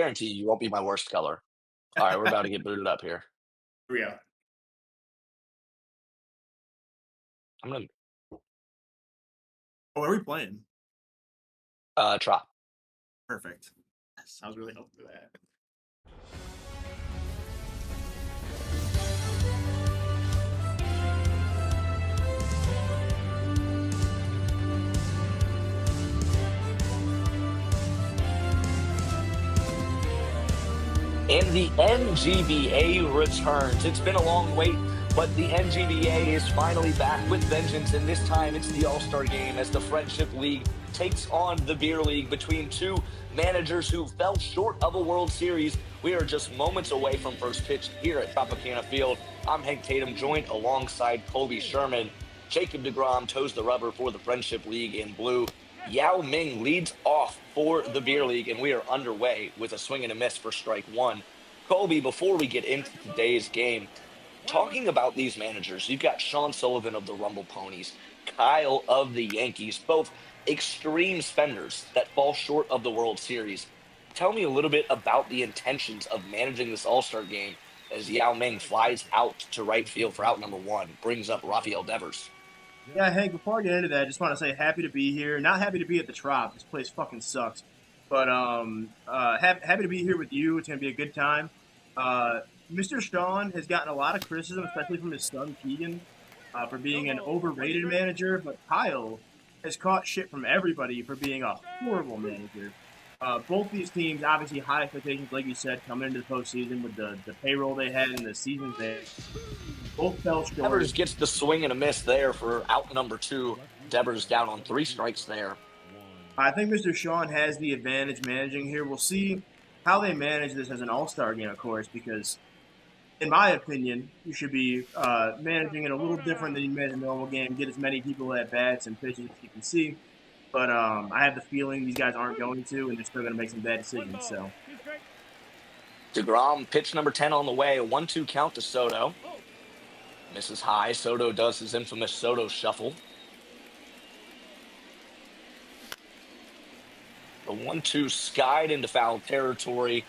Guarantee you won't be my worst color. All right, we're about to get booted up here. Here we go. I'm gonna Oh, are we playing? try. Perfect. Yes, I was really hoping for that. And the NGBA returns. It's been a long wait, but the NGBA is finally back with vengeance, and this time it's the All-Star Game as the Friendship League takes on the Beer League between two managers who fell short of a World Series. We are just moments away from first pitch here at Tropicana Field. I'm Hank Tatum, joined alongside Colby Sherman. Jacob deGrom toes the rubber for the Friendship League in blue. Yao Ming leads off for the Beer League, and we are underway with a swing and a miss for strike one. Colby, before we get into today's game, talking about these managers, you've got Sean Sullivan of the Rumble Ponies, Kyle of the Yankees, both extreme spenders that fall short of the World Series. Tell me a little bit about the intentions of managing this All-Star game as Yao Ming flies out to right field for out number one, brings up Rafael Devers. Yeah, Hank, before I get into that, I just want to say happy to be here. Not happy to be at the Trop. This place fucking sucks. But happy to be here with you. It's gonna be a good time. Mr. Sean has gotten a lot of criticism, especially from his son Keegan, for being an overrated manager. But Kyle has caught shit from everybody for being a horrible manager. Both these teams, obviously, high expectations, like you said, coming into the postseason with the payroll they had and the seasons they both fell short. Devers gets the swing and a miss there for out number two. Devers down on three strikes there. I think Mr. Sean has the advantage managing here. We'll see how they manage this as an all-star game, of course, because in my opinion, you should be managing it a little different than you manage a normal game. Get as many people at bats and pitches as you can see. But I have the feeling these guys aren't going to, and they're still going to make some bad decisions. So DeGrom, pitch number 10 on the way. A 1-2 count to Soto. Misses high. Soto does his infamous Soto shuffle. The 1-2 skied into foul territory.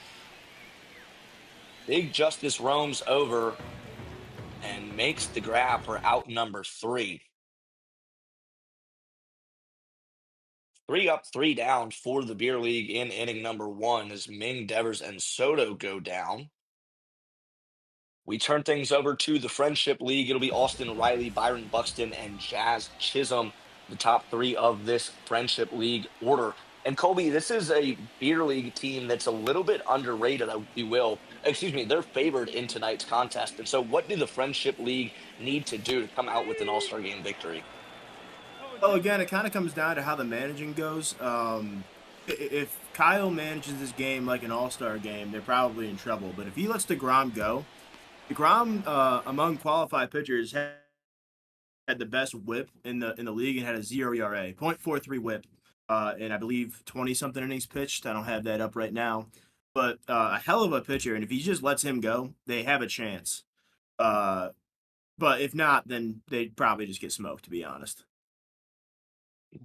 Big Justice roams over and makes the grab for out number three. 3 up, 3 down for the Beer League in inning number one as Ming, Devers, and Soto go down. We turn things over to the Friendship League. It'll be Austin Riley, Byron Buxton, and Jazz Chisholm, the top three of this Friendship League order. And Colby, this is a beer league team that's a little bit underrated, if you will. Excuse me, they're favored in tonight's contest. And so what do the Friendship League need to do to come out with an All-Star Game victory? well, again, it kind of comes down to how the managing goes. If Kyle manages this game like an all-star game, they're probably in trouble. But if he lets DeGrom go, DeGrom, among qualified pitchers, had the best whip in the league and had a 0 ERA, .43 whip, and I believe 20-something innings pitched. I don't have that up right now. But a hell of a pitcher, and if he just lets him go, they have a chance. Uh, but if not, then they'd probably just get smoked, to be honest.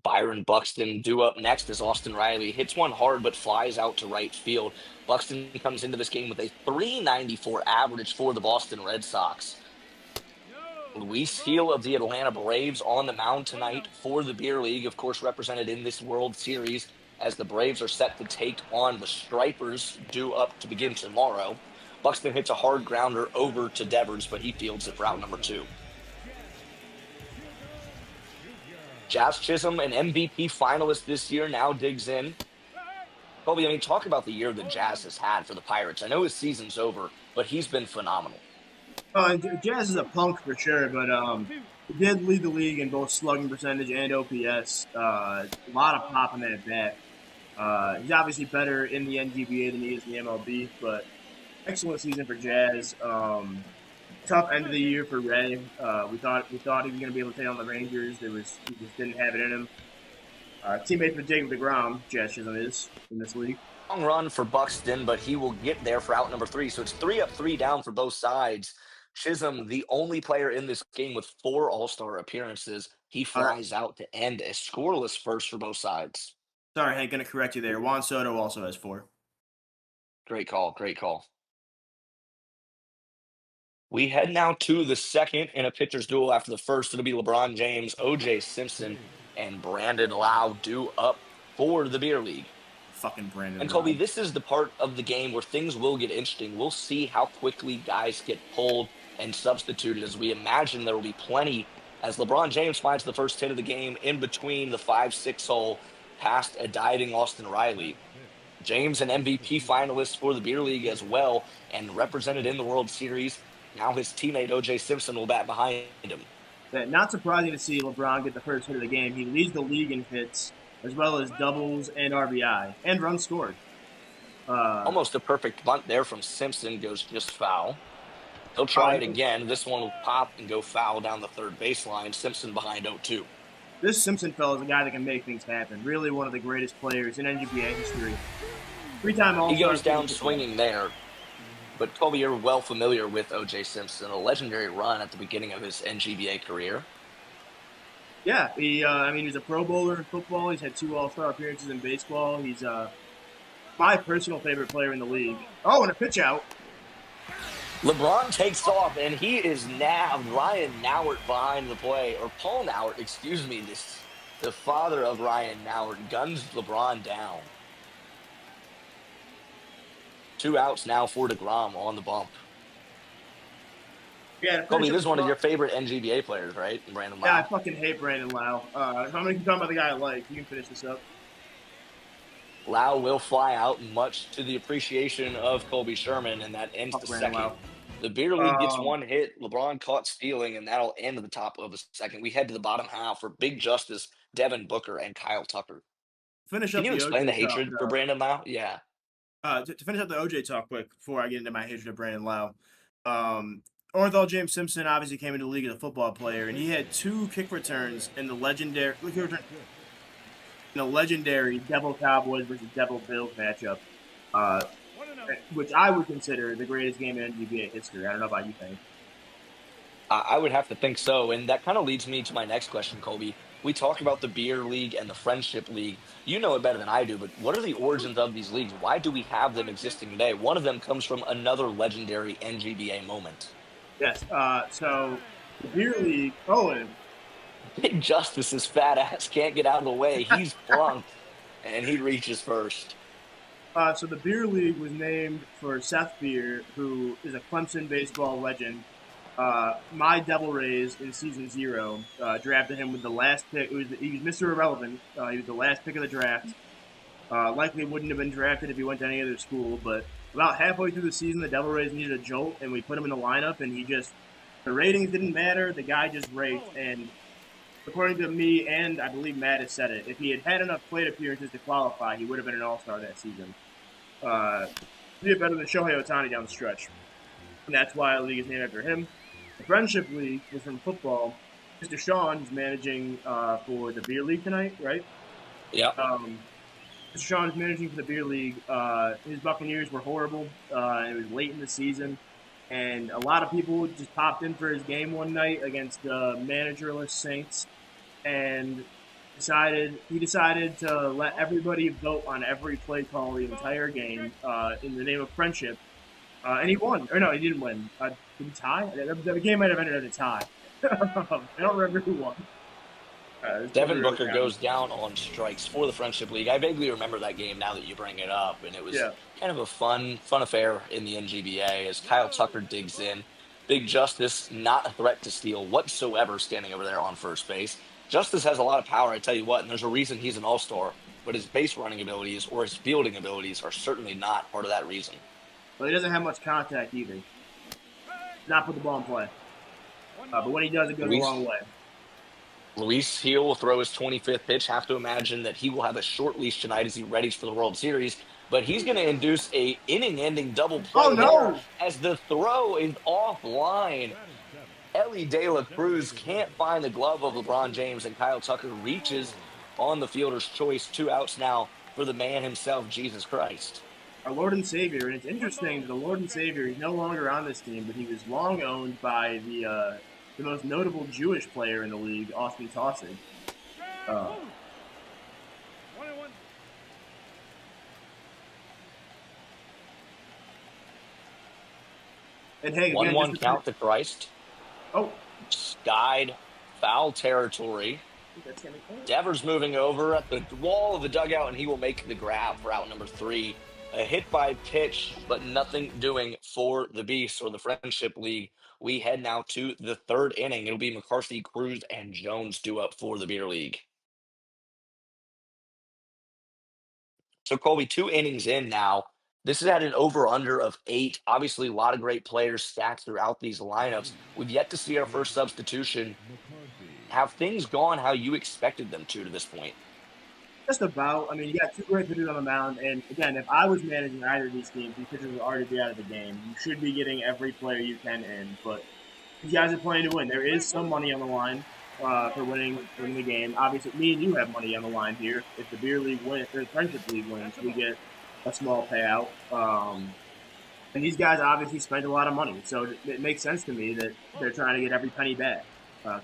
Byron Buxton due up next as Austin Riley hits one hard but flies out to right field. Buxton comes into this game with a 394 average for the Boston Red Sox. Luis Gil of the Atlanta Braves on the mound tonight for the Beer League, of course represented in this World Series as the Braves are set to take on the Stripers due up to begin tomorrow. Buxton hits a hard grounder over to Devers, but he fields it for out number two. Jazz Chisholm, an MVP finalist this year, now digs in. Colby, I mean, talk about the year that Jazz has had for the Pirates. I know his season's over, but he's been phenomenal. Jazz is a punk for sure, but he did lead the league in both slugging percentage and OPS. A lot of pop in that bat. He's obviously better in the NGBA than he is in the MLB, but excellent season for Jazz. Tough end of the year for Ray. We thought he was going to be able to take on the Rangers. He just didn't have it in him. Teammate with Jacob deGrom, Jazz Chisholm is in this league. Long run for Buxton, but he will get there for out number three. So it's 3 up, 3 down for both sides. Chisholm, the only player in this game with 4 All-Star appearances, he All right. flies out to end a scoreless first for both sides. Sorry, Hank, going to correct you there. Juan Soto also has 4. Great call. Great call. We head now to the second in a pitcher's duel after the first. It'll be LeBron James, O.J. Simpson, and Brandon Lau due up for the beer league. Fucking Brandon And Colby, Lau. this is the part of the game where things will get interesting. We'll see how quickly guys get pulled and substituted, as we imagine there will be plenty as LeBron James finds the first hit of the game in between the 5-6 hole past a diving Austin Riley. James, an MVP finalist for the beer league as well, and represented in the World Series. Now his teammate O.J. Simpson will bat behind him. Not surprising to see LeBron get the first hit of the game. He leads the league in hits, as well as doubles and RBI, and runs scored. Almost a perfect bunt there from Simpson, goes just foul. He'll try it again. This one will pop and go foul down the third baseline. Simpson behind 0-2. This Simpson fellow is a guy that can make things happen. Really one of the greatest players in NGBA history. Three-time All-Star. He goes down swinging there. But Colby, you're well familiar with O.J. Simpson, a legendary run at the beginning of his NGBA career. Yeah, he was a Pro Bowler in football. He's had 2 All-Star appearances in baseball. He's my personal favorite player in the league. Oh, and a pitch out. LeBron takes off, and he is now Ryan Nowert behind the play, or Paul Nowert, excuse me, the father of Ryan Nowert guns LeBron down. 2 outs now for DeGrom on the bump. Yeah, Colby, this is one of your favorite NGBA players, right? Brandon Lau. Yeah, I fucking hate Brandon Lau. If I'm going to keep talking about the guy I like, you can finish this up. Lau will fly out, much to the appreciation of Colby Sherman, and that ends the second. Lau. The beer league gets 1 hit. LeBron caught stealing, and that'll end the top of the second. We head to the bottom half for Big Justice, Devin Booker, and Kyle Tucker. Finish Can up you the explain OJ the hatred talk, for Brandon Lau? Yeah. To finish up the OJ talk quick before I get into my hatred of Brandon Lau. Orthol James Simpson obviously came into the league as a football player, and he had 2 kick returns in the legendary Devil Cowboys versus Devil Bills matchup, which I would consider the greatest game in NGBA history. I don't know about you, think. I would have to think so, and that kind of leads me to my next question, Colby. We talk about the beer league and the friendship league. You know it better than I do, but what are the origins of these leagues? Why do we have them existing today? One of them comes from another legendary NGBA moment. Yes. So the beer league. Oh, and Big Justice's fat ass can't get out of the way. He's flunked, and he reaches first. So the beer league was named for Seth Beer, who is a Clemson baseball legend. My Devil Rays in season 0 drafted him with the last pick. He was Mr. Irrelevant. He was the last pick of the draft. Likely wouldn't have been drafted if he went to any other school, but about halfway through the season, the Devil Rays needed a jolt, and we put him in the lineup, and the ratings didn't matter. The guy just raked, and according to me, and I believe Matt has said it, if he had had enough plate appearances to qualify, he would have been an all-star that season. He did better than Shohei Ohtani down the stretch, and that's why the league is named after him. The Friendship League was from football. Mr. Sean is managing for the beer league tonight, right? Yeah. Mr. Sean is managing for the beer league. His Buccaneers were horrible. It was late in the season, and a lot of people just popped in for his game one night against the managerless Saints, and he decided to let everybody vote on every play call the entire game in the name of friendship. And he won. Or no, he didn't win. Did he tie? The game might have ended at a tie. I don't remember who won. Devin Booker goes down on strikes for the Friendship League. I vaguely remember that game now that you bring it up, and it was kind of a fun affair in the NGBA as Kyle Tucker digs in. Big Justice, not a threat to steal whatsoever, standing over there on first base. Justice has a lot of power, I tell you what, and there's a reason he's an all-star, but his base running abilities or his fielding abilities are certainly not part of that reason. Well, he doesn't have much contact either. Not put the ball in play. But when he does, it goes a long way. Luis Heel will throw his 25th pitch. Have to imagine that he will have a short leash tonight as he readies for the World Series. But he's going to induce a inning-ending double play there as the throw is offline. Ellie De La Cruz can't find the glove of LeBron James, and Kyle Tucker reaches on the fielder's choice. 2 outs now for the man himself, Jesus Christ. Our Lord and Savior, and it's interesting that the Lord and Savior is no longer on this team, but he was long owned by the most notable Jewish player in the league, Austin Tossig. And hey, again, just 1-1 to count to Christ. oh, Skied foul territory. that's gonna Devers moving over at the wall of the dugout, and he will make the grab for out number 3. A hit by pitch, but nothing doing for the Beast or the Friendship League. We head now to the 3rd inning. It'll be McCarthy, Cruz, and Jones due up for the Beer League. So, Colby, 2 innings in now. This is at an over-under of 8. Obviously, a lot of great players stacked throughout these lineups. We've yet to see our first substitution. Have things gone how you expected them to this point? just about. I mean, you got two great pitchers on the mound, and again, if I was managing either of these teams, these pitchers would already be out of the game. You should be getting every player you can in, but these guys are playing to win. There is some money on the line for winning the game. Obviously, me and you have money on the line here. If the beer league wins, or the friendship league wins, we get a small payout. And these guys obviously spent a lot of money, so it makes sense to me that they're trying to get every penny back.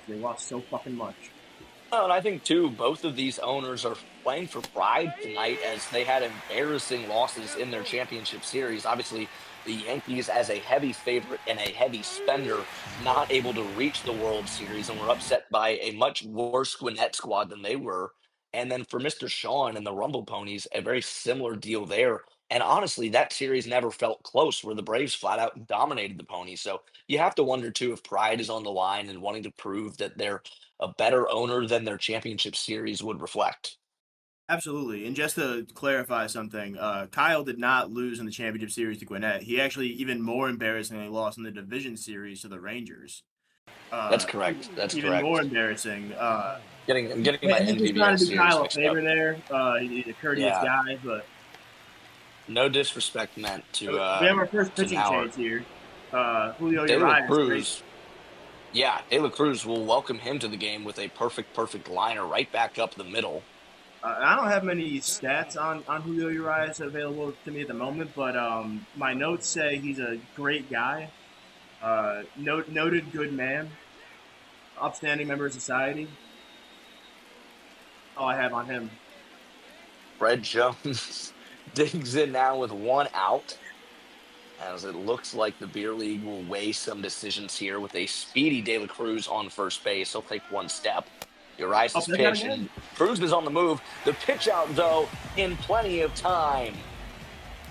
They lost so fucking much. Oh, and I think, too, both of these owners are playing for pride tonight as they had embarrassing losses in their championship series. Obviously, the Yankees, as a heavy favorite and a heavy spender, not able to reach the World Series and were upset by a much worse Gwinnett squad than they were. And then for Mr. Sean and the Rumble Ponies, a very similar deal there. And honestly, that series never felt close where the Braves flat out dominated the Ponies. So you have to wonder, too, if pride is on the line and wanting to prove that they're a better owner than their championship series would reflect. Absolutely. And just to clarify something, Kyle did not lose in the championship series to Gwinnett. He actually, even more embarrassingly, lost in the division series to the Rangers. That's correct. That's Even more correct. embarrassing. I'm getting my He's just trying NGBA to do series Kyle a mixed up. favor there. He's a courteous Yeah, guy, but no disrespect meant we have our first to pitching Mauer. change here. Julio De La Urias, great. Cruz, yeah, De La Cruz will welcome him to the game with a perfect liner right back up the middle. I don't have many stats on Julio Urias available to me at the moment, but my notes say he's a great guy, noted good man, upstanding member of society. All I have on him. Fred Jones digs in now with 1 out, as it looks like the Beer League will weigh some decisions here with a speedy De La Cruz on first base. He'll take 1 step. Oh, Urias' play that pitch, again. and Cruz is on the move. The pitch out, though, in plenty of time.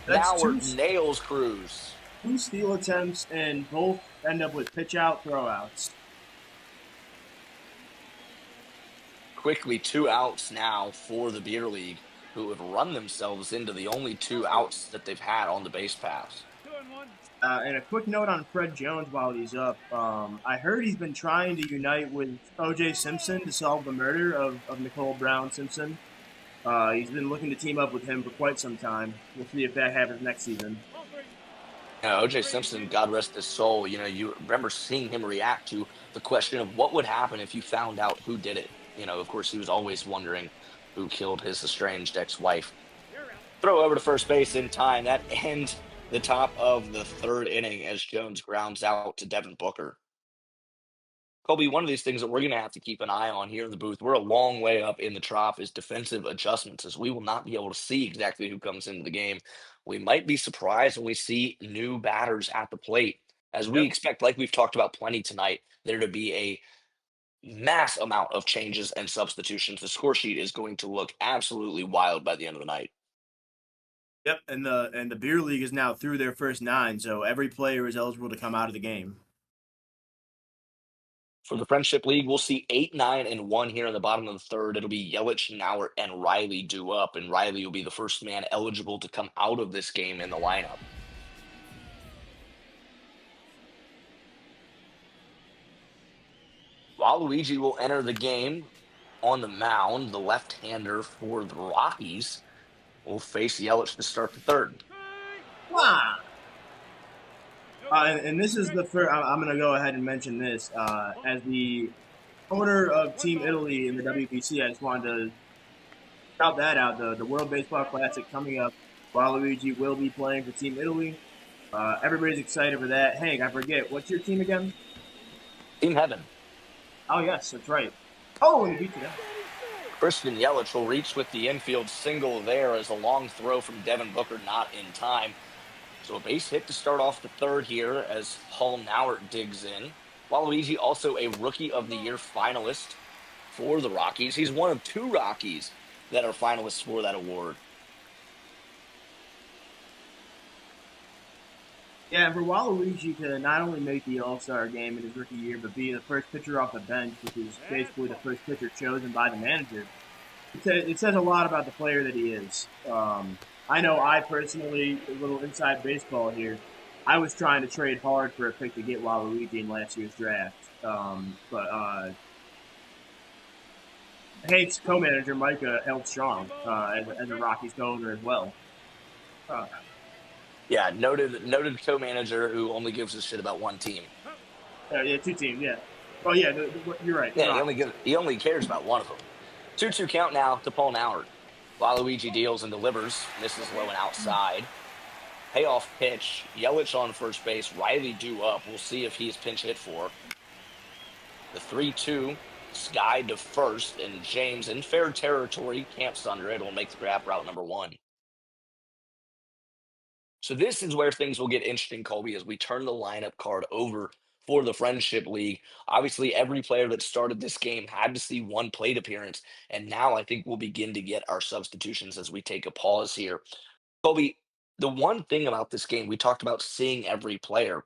That's Mauer nails Cruz. two steal attempts, and both end up with pitch out throwouts. Quickly 2 outs now for the Beer League, who have run themselves into the only 2 outs that they've had on the base pass. And a quick note on Fred Jones while he's up. I heard he's been trying to unite with O.J. Simpson to solve the murder of Nicole Brown Simpson. He's been looking to team up with him for quite some time. We'll see if that happens next season. O.J. Simpson, God rest his soul, you remember seeing him react to the question of what would happen if you found out who did it. Of course, he was always wondering who killed his estranged ex-wife. Throw over to first base in time. That ends the top of the 3rd inning as Jones grounds out to Devin Booker. Colby, one of these things that we're going to have to keep an eye on here in the booth, we're a long way up in the trough, is defensive adjustments, as we will not be able to see exactly who comes into the game. We might be surprised when we see new batters at the plate, as we Yep. expect, like we've talked about plenty tonight, there to be a mass amount of changes and substitutions. The score sheet is going to look absolutely wild by the end of the night. Yep, and the beer league is now through their first 9, so every player is eligible to come out of the game. For the Friendship League, we'll see 8, 9, and 1 here in the bottom of the 3rd. It'll be Yelich, Nauer, and Riley due up, and Riley will be the first man eligible to come out of this game in the lineup. Waluigi will enter the game on the mound. The left-hander for the Rockies will face Yelich to start the 3rd. Wow. And this is the first. I'm going to go ahead and mention this as the owner of Team Italy in the WBC. I just wanted to shout that out. The World Baseball Classic coming up. Waluigi will be playing for Team Italy. Everybody's excited for that. Hank, I forget. What's your team again? Team Heaven. Oh, yes, that's right. Oh, and he beat you down. Christian Yelich will reach with the infield single there as a long throw from Devin Booker not in time. So a base hit to start off the third here as Paul Nauert digs in. Waluigi also a Rookie of the Year finalist for the Rockies. He's one of two Rockies that are finalists for that award. Yeah, for Waluigi to not only make the All-Star game in his rookie year, but be the first pitcher off the bench, which is basically the first pitcher chosen by the manager, it says a lot about the player that he is. I know I personally, a little inside baseball here, I was trying to trade hard for a pick to get Waluigi in last year's draft. But Hank's co-manager, Micah, held strong as a Rockies co-owner as well. Yeah, noted co-manager who only gives a shit about one team. Yeah, two teams, yeah. Oh, yeah, you're right. Yeah, he only cares about one of them. 2-2 count now to Paul Nauert. Waluigi deals and delivers. Misses low and outside. Payoff pitch. Yelich on first base. Riley due up. We'll see if he's pinch hit for. The 3-2. Sky to first. And James in fair territory. Camps under it. Will make the grab route number 1. So this is where things will get interesting, Colby, as we turn the lineup card over for the Friendship League. Obviously, every player that started this game had to see one plate appearance, and now I think we'll begin to get our substitutions as we take a pause here. Colby, the one thing about this game, we talked about seeing every player,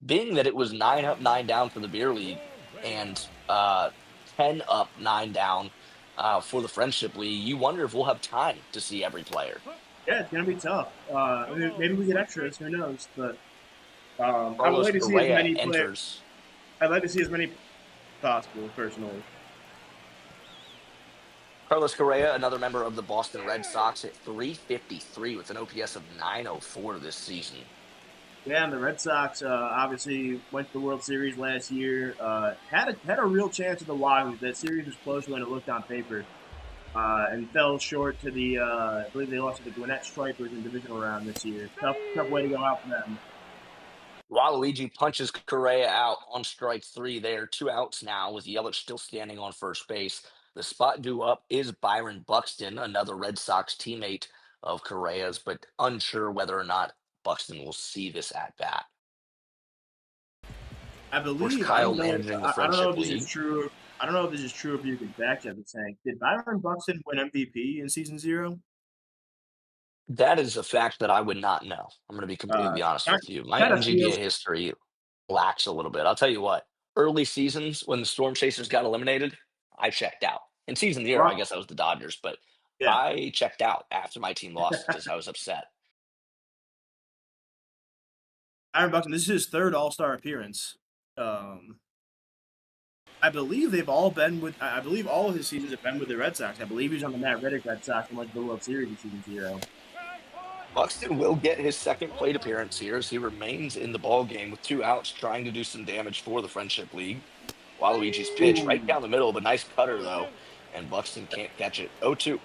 being that it was 9 up, 9 down for the Beer League, and 10 up, 9 down for the Friendship League, you wonder if we'll have time to see every player. Yeah, it's gonna be tough. Maybe we get extras. Who knows? But I would Carlos like to see as Correa many players. enters. I'd like to see as many possible, personally. Carlos Correa, another member of the Boston Red Sox, at 353 with an OPS of 904 this season. Yeah, and the Red Sox obviously went to the World Series last year. Had a real chance at the Wahoo. That series was close when it looked on paper, and fell short to the. I believe they lost to the Gwinnett Stripers in divisional round this year. Tough way to go out for them. Waluigi punches Correa out on strike 3 there. 2 outs now with Yelich still standing on first base. The spot due up is Byron Buxton, another Red Sox teammate of Correa's, but unsure whether or not Buxton will see this at bat. I Of course, believe Kyle managing the I don't know Friendship if this League. is true. I don't know if this is true. If you can fact check this, Hank, did Byron Buxton win MVP in season 0? That is a fact that I would not know. I'm going to be completely honest with you. My Kind of NGBA feels history lacks a little bit. I'll tell you what, early seasons when the Storm Chasers got eliminated, I checked out. In season 0, I rough. guess that was the Dodgers, but Yeah, I checked out after my team lost because I was upset. Byron Buxton. This is his third All Star appearance. I believe they've all been with. I believe all of his seasons have been with the Red Sox. I believe he's on the Matt Riddick Red Sox and went to the World Series in season 0. Buxton will get his second plate appearance here as he remains in the ball game with 2 outs, trying to do some damage for the Friendship League. Waluigi's pitch right down the middle, but nice cutter though, and Buxton can't catch it. 0-2.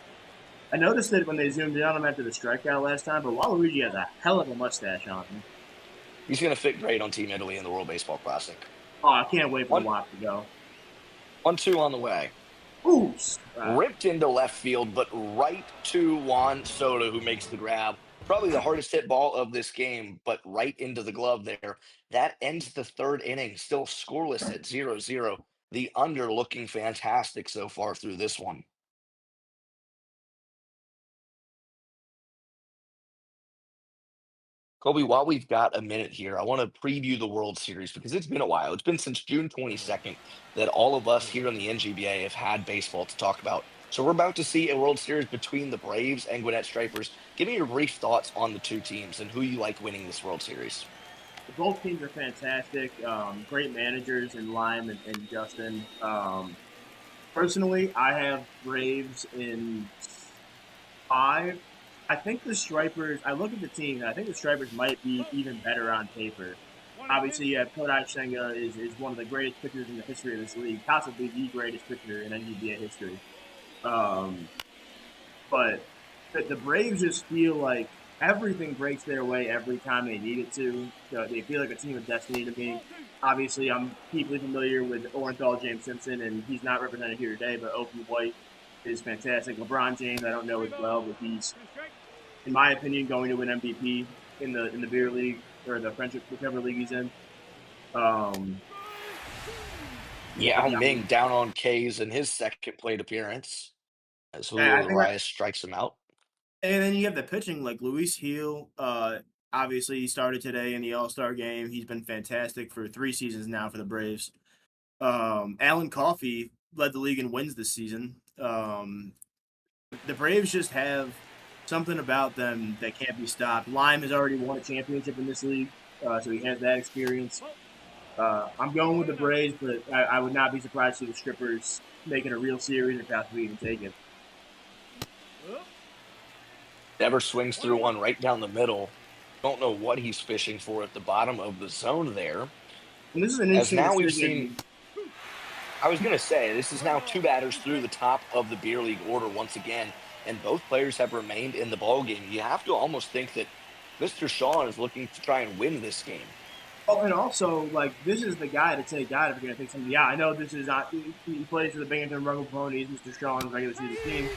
I noticed it when they zoomed in on him after the strikeout last time, but Waluigi has a hell of a mustache on him. He's going to fit great on Team Italy in the World Baseball Classic. Oh, I can't wait for the watch to go. 1-2 on the way. Ooh, Ripped into left field, but right to Juan Soto, who makes the grab. Probably the hardest hit ball of this game, but right into the glove there. That ends the third inning, still scoreless at 0-0. The under looking fantastic so far through this one. Colby, while we've got a minute here, I want to preview the World Series because it's been a while. It's been since June 22nd that all of us here in the NGBA have had baseball to talk about. So we're about to see a World Series between the Braves and Gwinnett Stripers. Give me your brief thoughts on the two teams and who you like winning this World Series. Both teams are fantastic. Great managers in Lime and Justin. Personally, I have Braves in 5. I think the Stripers, I look at the team, and I think the Stripers might be even better on paper. Obviously, Kodai Senga is one of the greatest pitchers in the history of this league, possibly the greatest pitcher in NGBA history. But the Braves just feel like everything breaks their way every time they need it to. So they feel like a team of destiny to me. Obviously, I'm deeply familiar with Orenthal James Simpson, and he's not represented here today, but Opie White is fantastic. LeBron James, I don't know as well, but he's, in my opinion, going to win MVP. in the beer league or the friendship whichever league he's in. Um, but Yao yeah, Ming down on K's in his second plate appearance as I Julio think Urias strikes him out. and then you have the pitching like Luis Heel. Obviously, he started today in the All Star game. He's been fantastic for 3 seasons now for the Braves. Alan Coffey led the league in wins this season. The Braves just have something about them that can't be stopped. Lyme has already won a championship in this league, so he has that experience. I'm going with the Braves, but I would not be surprised to see the Strippers making a real series if that's what we even take it. Never swings through one right down the middle. Don't know what he's fishing for at the bottom of the zone there. And this is an As interesting now we've seen, decision. I was going to say, this is now two batters through the top of the beer league order once again, and both players have remained in the ball game. You have to almost think that Mr. Sean is looking to try and win this game. Oh, and also, like, this is the guy to take out if you're going to take something. Yeah, I know this is not. He plays for the Binghamton Rumble Ponies, Mr. Sean's regular season team.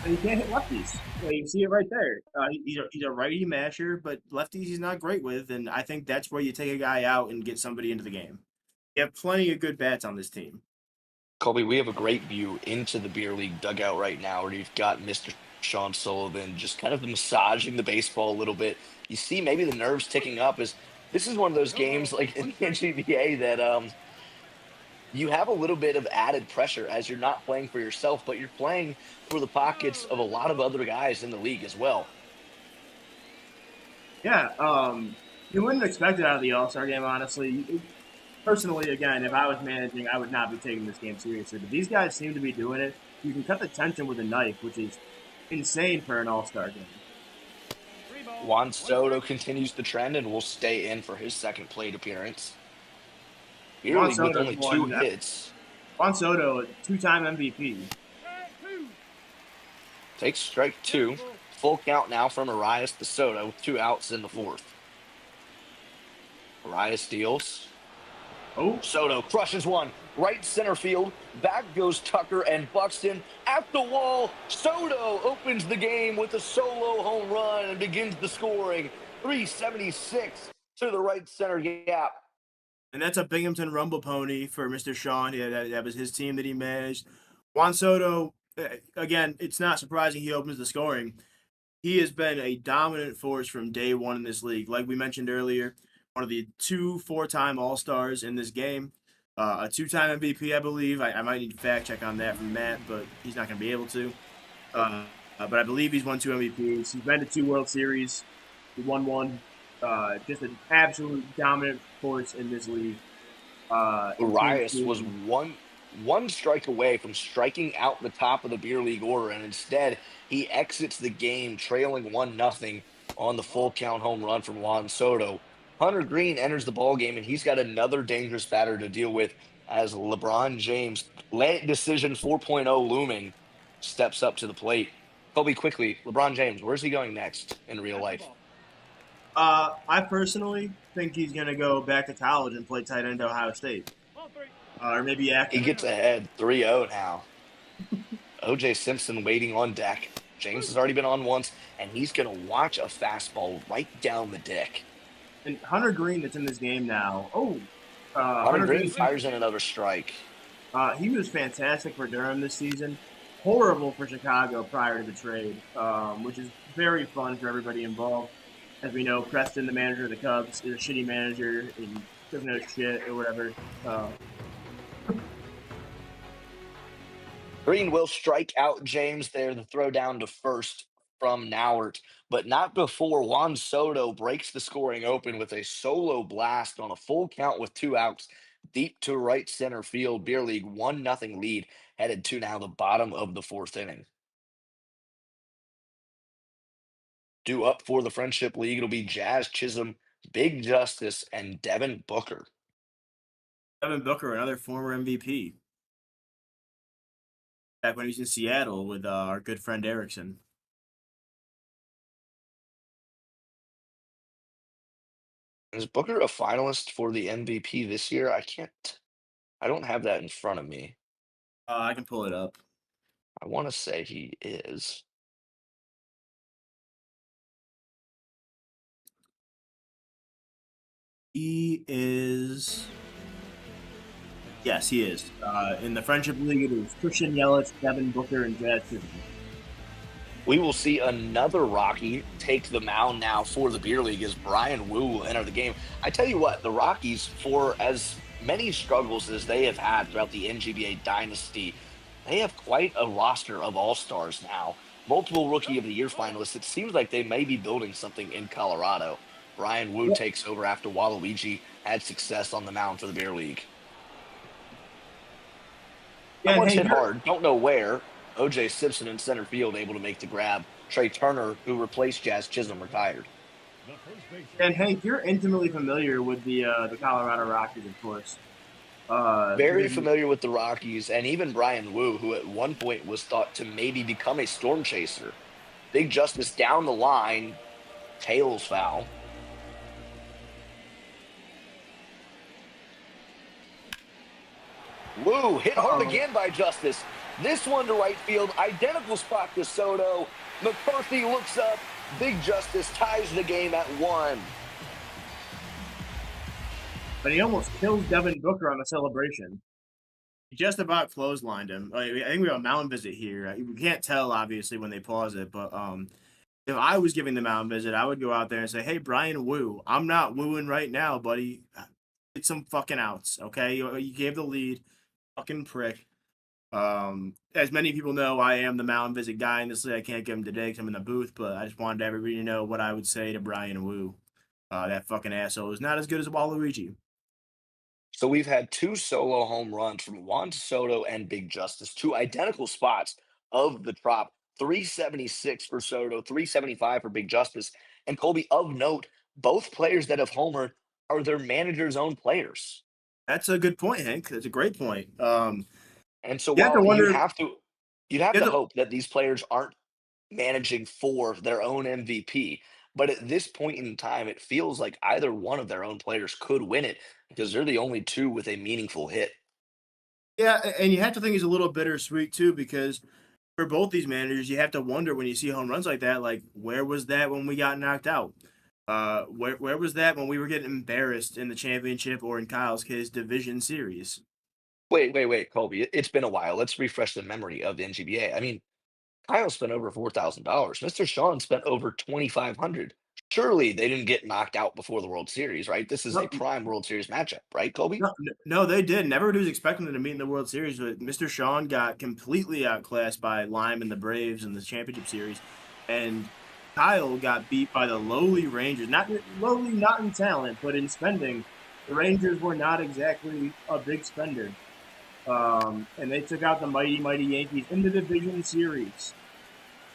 And he can't hit lefties. Like, you see it right there. He's a righty masher, but lefties he's not great with. And I think that's where you take a guy out and get somebody into the game. You have plenty of good bats on this team. Colby, we have a great view into the beer league dugout right now where you've got Mr. Sean Sullivan just kind of massaging the baseball a little bit. You see maybe the nerves ticking up as this is one of those games like in the NGBA that you have a little bit of added pressure as you're not playing for yourself, but you're playing for the pockets of a lot of other guys in the league as well. Yeah, you wouldn't expect it out of the All Star game, honestly. Personally, again, if I was managing, I would not be taking this game seriously. But these guys seem to be doing it. You can cut the tension with a knife, which is insane for an All Star game. Juan Soto continues the trend and will stay in for his second plate appearance. Beer Juan league with Soto's only two one. hits. Juan Soto, two-time MVP. Takes strike two. Full count now from Arias to Soto with 2 outs in the fourth. Arias deals. Oh, Soto crushes one. Right center field. Back goes Tucker and Buxton at the wall. Soto opens the game with a solo home run and begins the scoring. 376 to the right center gap. and that's a Binghamton Rumble pony for Mr. Sean. Yeah, that was his team that he managed. Juan Soto, again, it's not surprising he opens the scoring. He has been a dominant force from day one in this league. Like we mentioned earlier, one of the two four-time All-Stars in this game, a two-time MVP, I believe. I might need to fact check on that from Matt, but he's not going to be able to. But I believe he's won two MVPs. He's been to two World Series. He won one. Just an absolute dominant force in this league. Arias was one strike away from striking out the top of the beer league order, and instead he exits the game trailing 1-0 on the full count home run from Juan Soto. Hunter Green enters the ball game, and he's got another dangerous batter to deal with as LeBron James, late decision 4.0 looming, steps up to the plate. Colby, quickly, LeBron James, where's he going next in real life? I personally think he's going to go back to college and play tight end at Ohio State, or maybe He acting. gets ahead 3-0 now. OJ Simpson waiting on deck. James has already been on once, and he's going to watch a fastball right down the dick. And Hunter Green that's in this game now. Oh, Hunter Hunter Green Green. fires in another strike. He was fantastic for Durham this season. Horrible for Chicago prior to the trade, which is very fun for everybody involved. As we know, Preston, the manager of the Cubs, is a shitty manager and doesn't know shit or whatever. Green will strike out James there, the throw down to first from Nowert, but not before Juan Soto breaks the scoring open with a solo blast on a full count with 2 outs, deep to right center field. Beer League 1-0 lead, headed to now the bottom of the fourth inning. Due up for the Friendship League, it'll be Jazz Chisholm, Big Justice, and Devin Booker. Devin Booker, another former MVP, back when he was in Seattle with our good friend Erickson. Is Booker a finalist for the MVP this year? I don't have that in front of me. I can pull it up. I want to say he is. He is. Yes, he is. In the Friendship League, it is Christian Yelich, Devin Booker, and Jazz Chisholm. We will see another Rocky take the mound now for the beer league as Brian Wu will enter the game. I tell you what, the Rockies, for as many struggles as they have had throughout the NGBA dynasty, they have quite a roster of all-stars now. Multiple Rookie of the Year finalists. It seems like they may be building something in Colorado. Brian Wu takes over after Waluigi had success on the mound for the beer league. Yeah, and Someone's hey, hit you're hard. Don't know where. OJ Simpson in center field able to make the grab. Trey Turner, who replaced Jazz Chisholm, retired. you're intimately familiar with the Colorado Rockies, of course. Very Because familiar with the Rockies, and even Brian Wu, who at one point was thought to maybe become a storm chaser. Big Justice down the line, tails foul. Wu hit hard uh-oh. again by Justice. This one to right field, identical spot to Soto. McCarthy looks up. Big Justice ties the game at 1. But he almost kills Devin Booker on the celebration. He just about clotheslined him. I think we have a mound visit here. We can't tell obviously when they pause it, but if I was giving the mound visit, I would go out there and say, "Hey, Brian Wu, I'm not wooing right now, buddy. Get some fucking outs, okay? You gave the lead, fucking prick." As many people know, I am the mound visit guy in this league. I can't give him today because I'm in the booth, but I just wanted everybody to know what I would say to Brian Wu. That fucking asshole is not as good as Waluigi. So we've had two solo home runs from Juan Soto and Big Justice, two identical spots of the Trop. 376 for Soto, 375 for Big Justice. And Colby, of note, both players that have homered are their manager's own players. That's a good point, Hank. That's a great point. And so You have to while wonder. you'd have You to have to, hope that these players aren't managing for their own MVP. But at this point in time, it feels like either one of their own players could win it because they're the only two with a meaningful hit. yeah, and you have to think it's a little bittersweet too because for both these managers, you have to wonder when you see home runs like that, like where was that when we got knocked out? Where was that when we were getting embarrassed in the championship or in Kyle's case, division series? Wait, Colby. It's been a while. Let's refresh the memory of the NGBA. I mean, Kyle spent over $4,000. Mr. Sean spent over 2,500. Surely they didn't get knocked out before the World Series, right? This is a No, prime World Series matchup, right, Colby? no, they did. Everybody was expecting them to meet in the World Series, but Mr. Sean got completely outclassed by Lyme and the Braves in the championship series, and Kyle got beat by the lowly Rangers. Not lowly, not in talent, but in spending. The Rangers were not exactly a big spender, and they took out the mighty Yankees in the division series.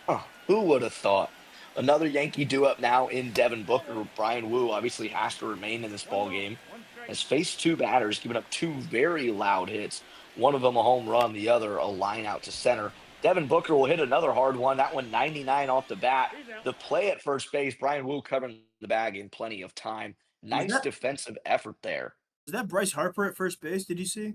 Huh, who would have thought? Another Yankee due up now in Devin Booker. Brian Wu obviously has to remain in this ball game. Has faced two batters, giving up two very loud hits. One of them a home run, the other a line out to center. Devin Booker will hit another hard one. That one 99 off the bat. The play at first base, Brian Wu covering the bag in plenty of time. Was Nice that defensive effort there. was that Bryce Harper at first base? Did you see?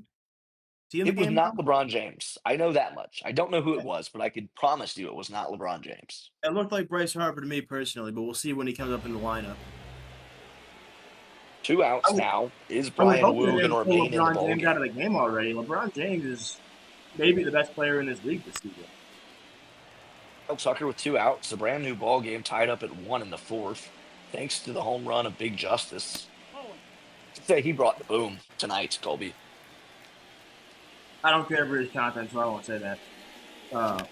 Is he in the It was game not now? LeBron James. I know that much. I don't know who it was, but I could promise you it was not LeBron James. It looked like Bryce Harper to me personally, but we'll see when he comes up in the lineup. Two I outs would, now. Is I would Brian hope that Wu they going to would pull remain in the LeBron ball James out of game? the game already. LeBron James is maybe the best player in this league this season. Kyle Tucker with two outs. A brand new ball game tied up at 1 in the fourth, thanks to the home run of Big Justice. I'd say he brought the boom tonight, Colby. I don't care for his content, so I won't say that. Um,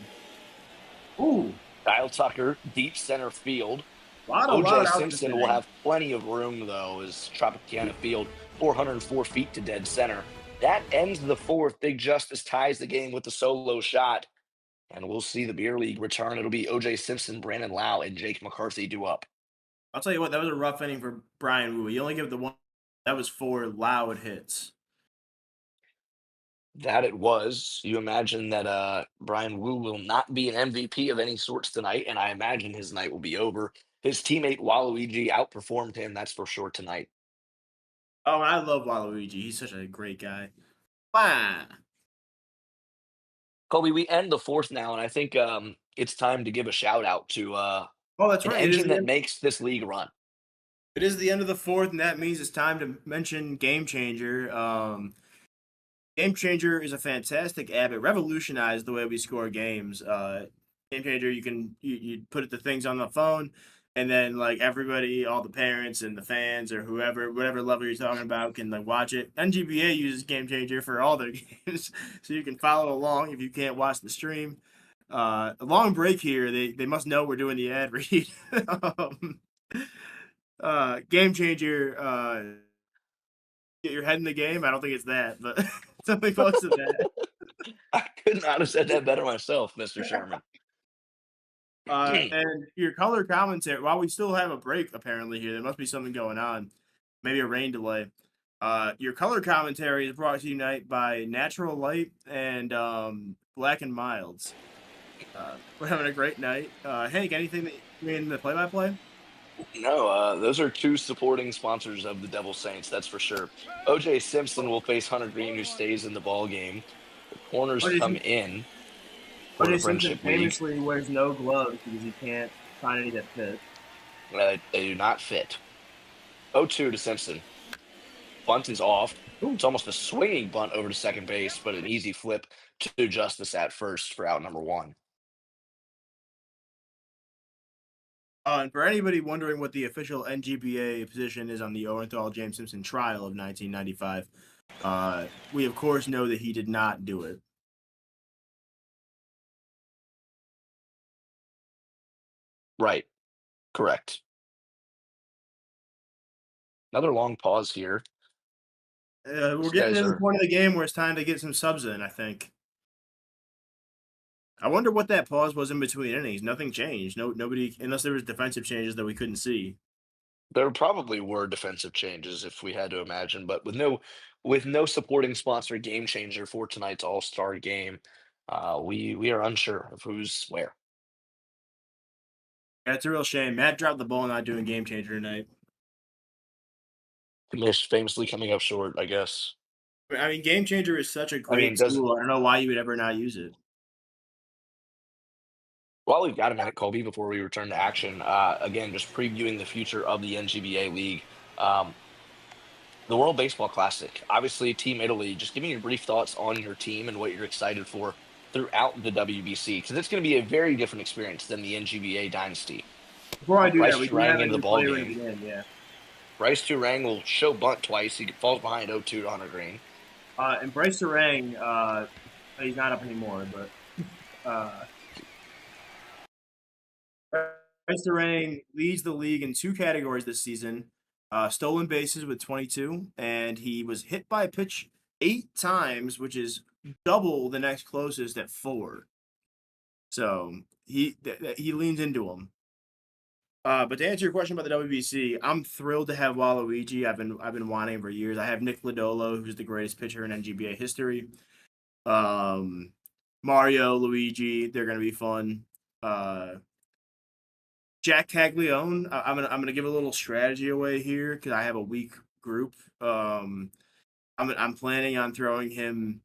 ooh, Kyle Tucker, deep center field. a lot of OJ loud outs this Simpson will inning. have plenty of room, though, as Tropicana Field, 404 feet to dead center. That ends the fourth. Big Justice ties the game with the solo shot. And we'll see the beer league return. It'll be OJ Simpson, Brandon Lau, and Jake McCarthy due up. I'll tell you what, that was a rough inning for Brian Wu. You only give the one. That was four loud hits. That it was. You imagine that Brian Wu will not be an MVP of any sorts tonight, and I imagine his night will be over. His teammate Waluigi outperformed him, that's for sure tonight. Oh, I love Waluigi. He's such a great guy. Wow. Colby, we end the fourth now, and I think it's time to give a shout out to Oh, that's an right. It is engine the that end. makes this league run. It is the end of the fourth, and that means it's time to mention Game Changer. Game Changer is a fantastic app. It revolutionized the way we score games. Game Changer, you put it the things on the phone, and then like everybody, all the parents and the fans or whoever, whatever level you're talking about, can like watch it. NGBA uses Game Changer for all their games, so you can follow along if you can't watch the stream. A long break here. They must know we're doing the ad read. um, Game Changer. Get your head in the game. I don't think it's that, but something close to that. I could not have said that better myself, Mr. Sherman. And your color commentary. While we still have a break, apparently here, there must be something going on. Maybe a rain delay. Your color commentary is brought to you tonight by Natural Light and Black and Milds. We're having a great night. Hank, anything that you in the play-by-play? No, those are two supporting sponsors of the Devil Saints, that's for sure. OJ Simpson will face Hunter Green, who stays in the ball game. The corners come in for the OJ Simpson Friendship League. famously wears no gloves because he can't find any that fit. They do not fit. 0-2 to Simpson. Bunt is off. Ooh, it's almost a swinging bunt over to second base, but an easy flip to Justice at first for out number one. And for anybody wondering what the official NGBA position is on the Orenthal James Simpson trial of 1995, we of course know that he did not do it. Right. Correct. Another long pause here. We're These getting guys to the are point of the game where it's time to get some subs in, I think. I wonder what that pause was in between innings. Nothing changed. Nobody, unless there was defensive changes that we couldn't see. there probably were defensive changes if we had to imagine, but with no supporting sponsor game changer for tonight's All-Star game, we are unsure of who's where. Yeah, it's a real shame. Matt dropped the ball not doing game changer tonight. Mish famously coming up short, I guess. I mean, game changer is such a I mean, great does tool. I don't know why you would ever not use it. while we've got a minute, Colby, before we return to action, again, just previewing the future of the NGBA league. The World Baseball Classic, obviously, Team Italy. Just give me your brief thoughts on your team and what you're excited for throughout the WBC, because it's going to be a very different experience than the NGBA Dynasty. Before I do that, Bryce we do Turang have a into the new ball player in game. the game. Yeah. Bryce Turang will show bunt twice. He falls behind 0-2 to Hunter Green. And Bryce Sarang, he's not up anymore, but uh, Bryce Sarang leads the league in two categories this season: stolen bases with 22, and he was hit by a pitch 8 times, which is double the next closest at 4. So he leans into him. But to answer your question about the WBC, I'm thrilled to have Waluigi. I've been wanting him for years. I have Nick Lodolo, who's the greatest pitcher in NGBA history. Um, Mario, Luigi, they're gonna be fun. Jack Caglione, I'm gonna give a little strategy away here because I have a weak group. I'm planning on throwing him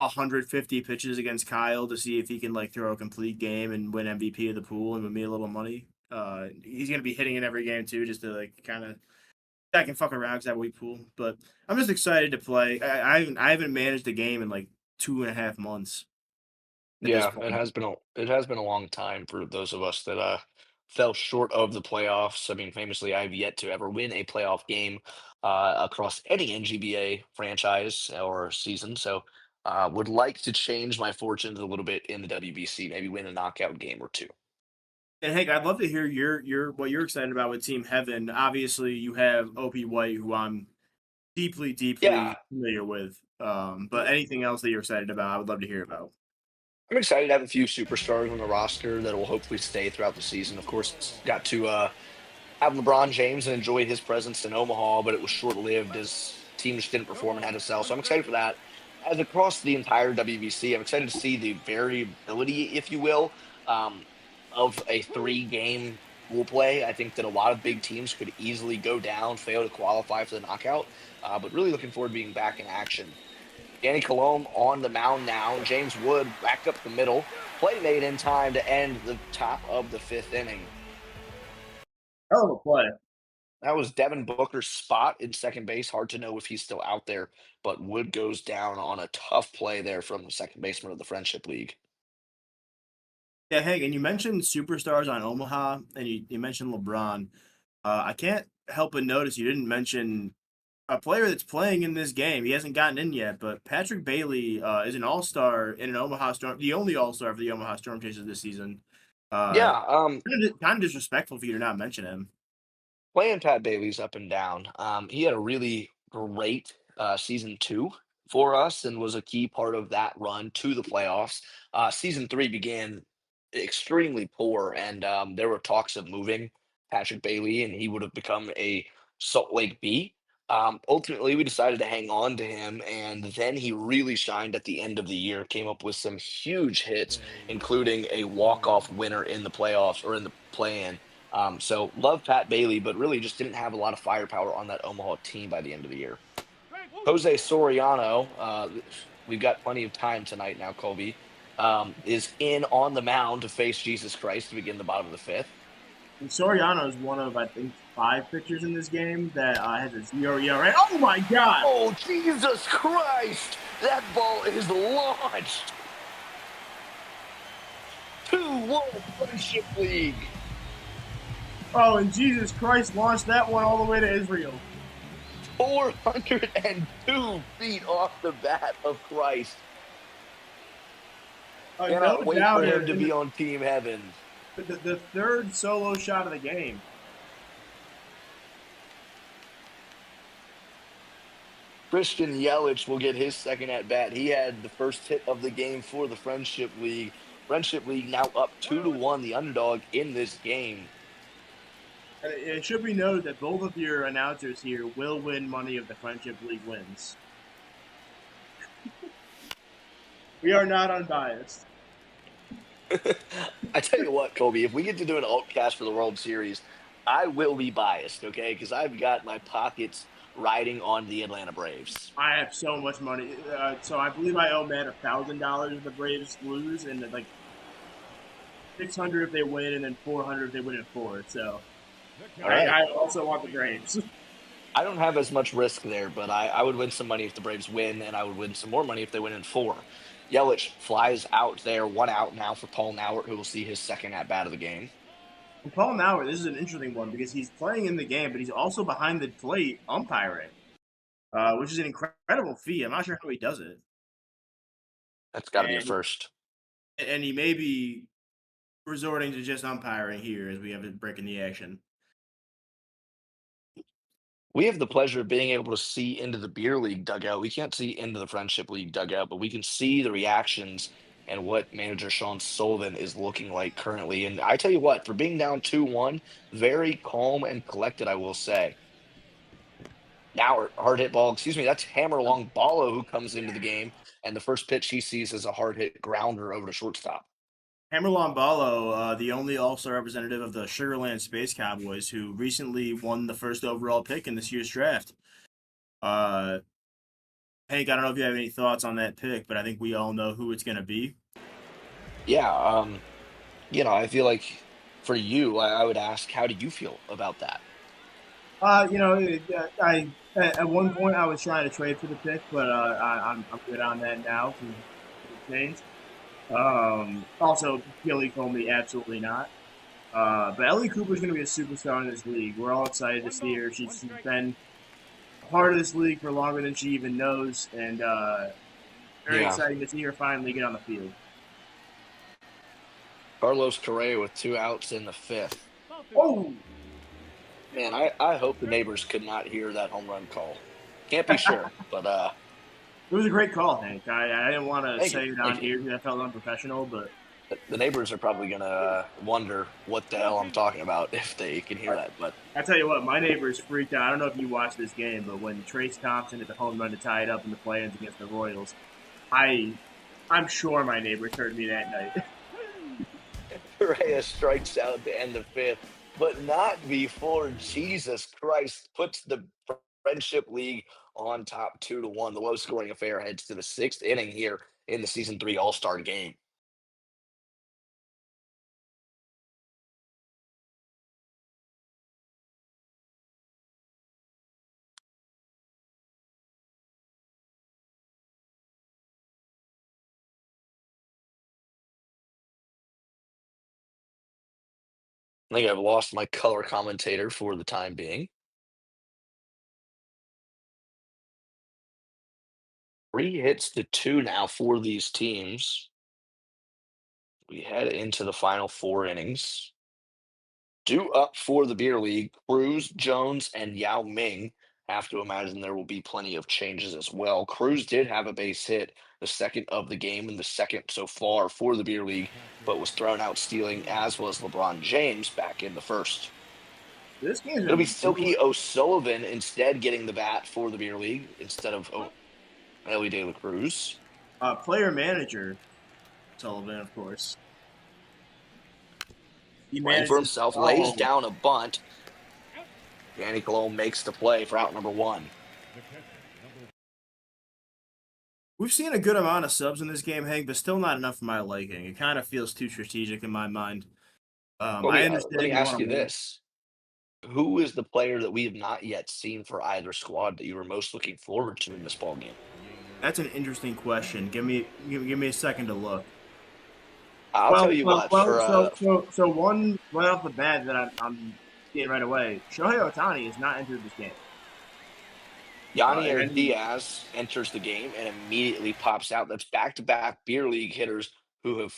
150 pitches against Kyle to see if he can like throw a complete game and win MVP of the pool and win me a little money. He's gonna be hitting in every game too, just to like kind of I can fuck around because I have a weak pool. But I'm just excited to play. I haven't managed a game in like 2.5 months at this Yeah, it point. has been a long time for those of us that fell short of the playoffs. I mean, famously, I've yet to ever win a playoff game across any NGBA franchise or season. So, would like to change my fortunes a little bit in the WBC. Maybe win a knockout game or two. And Hank, I'd love to hear your what you're excited about with Team Heaven. Obviously, you have OP White, who I'm deeply, Yeah, deeply familiar with. But anything else that you're excited about, I would love to hear about. I'm excited to have a few superstars on the roster that will hopefully stay throughout the season. Of course, got to have LeBron James and enjoy his presence in Omaha, but it was short lived as team just didn't perform and had to sell. So I'm excited for that. As across the entire WBC, I'm excited to see the variability, if you will, um, of a 3 game pool play. I think that a lot of big teams could easily go down, fail to qualify for the knockout, but really looking forward to being back in action. Danny Colomb on the mound now. James Wood back up the middle. Play made in time to end the top of the 5th inning. Hell of a play. That was Devin Booker's spot in second base. Hard to know if he's still out there, but Wood goes down on a tough play there from the second baseman of the Friendship League. Yeah, Hank, and you mentioned superstars on Omaha, and you mentioned LeBron. I can't help but notice you didn't mention a player that's playing in this game. He hasn't gotten in yet, but Patrick Bailey is an all-star in an Omaha Storm, the only all-star for the Omaha Storm Chasers this season. Uh, Yeah, kind of disrespectful for you to not mention him. playing Pat Bailey's up and down. He had a really great season two for us and was a key part of that run to the playoffs. Season three began extremely poor, and there were talks of moving Patrick Bailey, and he would have become a Salt Lake B. Ultimately, we decided to hang on to him, and then he really shined at the end of the year. Came up with some huge hits, including a walk-off winner in the playoffs or in the play-in. So love Pat Bailey, but really just didn't have a lot of firepower on that Omaha team by the end of the year. Jose Soriano, we've got plenty of time tonight now, Colby, is in on the mound to face Jesus Christ to begin the bottom of the fifth. And Soriano is one of, I think, 5 pitchers in this game that has a 0 ERA. Oh my God! Oh, Jesus Christ! That ball is launched. 2-1 Friendship League. Oh, and Jesus Christ launched that one all the way to Israel. 402 feet off the bat of Christ. No Cannot wait for doubt, him to be on Team Heaven. the third solo shot of the game. Christian Yelich will get his second at bat. He had the first hit of the game for the Friendship League. Friendship League now up 2-1, the underdog in this game. And it should be noted that both of your announcers here will win money if the Friendship League wins. We are not unbiased. I tell you what, Colby, if we get to do an altcast for the World Series, I will be biased, okay? Because I've got my pockets riding on the Atlanta Braves. I have so much money. So I believe I owe Matt $1,000 if the Braves lose, and like 600 if they win, and then 400 if they win in four. So All right. I also want the Braves. I don't have as much risk there, but I would win some money if the Braves win, and I would win some more money if they win in four. Yelich flies out there, 1 out now for Paul Nauert, who will see his second at bat of the game. And Paul Nauer, this is an interesting one because he's playing in the game, but he's also behind the plate umpiring, which is an incredible feat. I'm not sure how he does it, That's got to be a and first. he may be resorting to just umpiring here as we have a break in the action. We have the pleasure of being able to see into the beer league dugout. We can't see into the friendship league dugout, but we can see the reactions and what manager Sean Sullivan is looking like currently. And I tell you what, for being down 2-1, very calm and collected, I will say. Now, hard hit ball, excuse me, that's Hammer Long Ballo who comes into the game. And the first pitch he sees is a hard hit grounder over to shortstop. Hammer Lombalo, the only All-Star representative of the Sugarland Space Cowboys, who recently won the first overall pick in this year's draft. Uh, Hank, I don't know if you have any thoughts on that pick, but I think we all know who it's going to be. Yeah, I feel like for you, I would ask, how do you feel about that? You know, I at one point I was trying to trade for the pick, but I'm good on that now because it changed. Also, Gilly told me absolutely not. But Ellie Cooper's going to be a superstar in this league. We're all excited to see her. She's been a part of this league for longer than she even knows, and very Yeah. exciting to see her finally get on the field. Carlos Correa with 2 outs in the fifth. Oh, Man, I hope the neighbors could not hear that home run call. Can't be sure, but it was a great call, Hank. I didn't want to thank say you, it on thank you. here because I felt unprofessional, but The neighbors are probably gonna wonder what the hell I'm talking about if they can hear that. But I tell you what, my neighbors freaked out. I don't know if you watched this game, but when Trace Thompson hit the home run to tie it up in the play-ins against the Royals, I'm sure my neighbors heard me that night. Correa strikes out to end the fifth, but not before Jesus Christ puts the Friendship League on top 2-1. The low-scoring affair heads to the sixth inning here in the season three All-Star game. I think I've lost my color commentator for the time being. 3 hits to 2 now for these teams. We head into the final 4 innings. Due up for the beer league, Cruz, Jones, and Yao Ming. Have to imagine there will be plenty of changes as well. Cruz did have a base hit, the second of the game and the second so far for the beer league, but was thrown out stealing, as was LeBron James back in the first. This game's It'll be been Silky O'Sullivan instead getting the bat for the beer league instead of Ellie De La Cruz. player manager Sullivan, of course. He Playing for manages. himself, lays Oh, down a bunt. Danny Cologne makes the play for out number 1. we've seen a good amount of subs in this game, Hank, but still not enough for my liking. It kind of feels too strategic in my mind. I Colby, let understand me you want ask to you win. this. Who is the player that we have not yet seen for either squad that you were most looking forward to in this ball game? That's an interesting question. Give me a second to look. I'll tell you what, So one right off the bat that I'm seeing right away. Shohei Otani has not entered this game. Yannier And Diaz enters the game and immediately pops out. That's back-to-back beer league hitters who have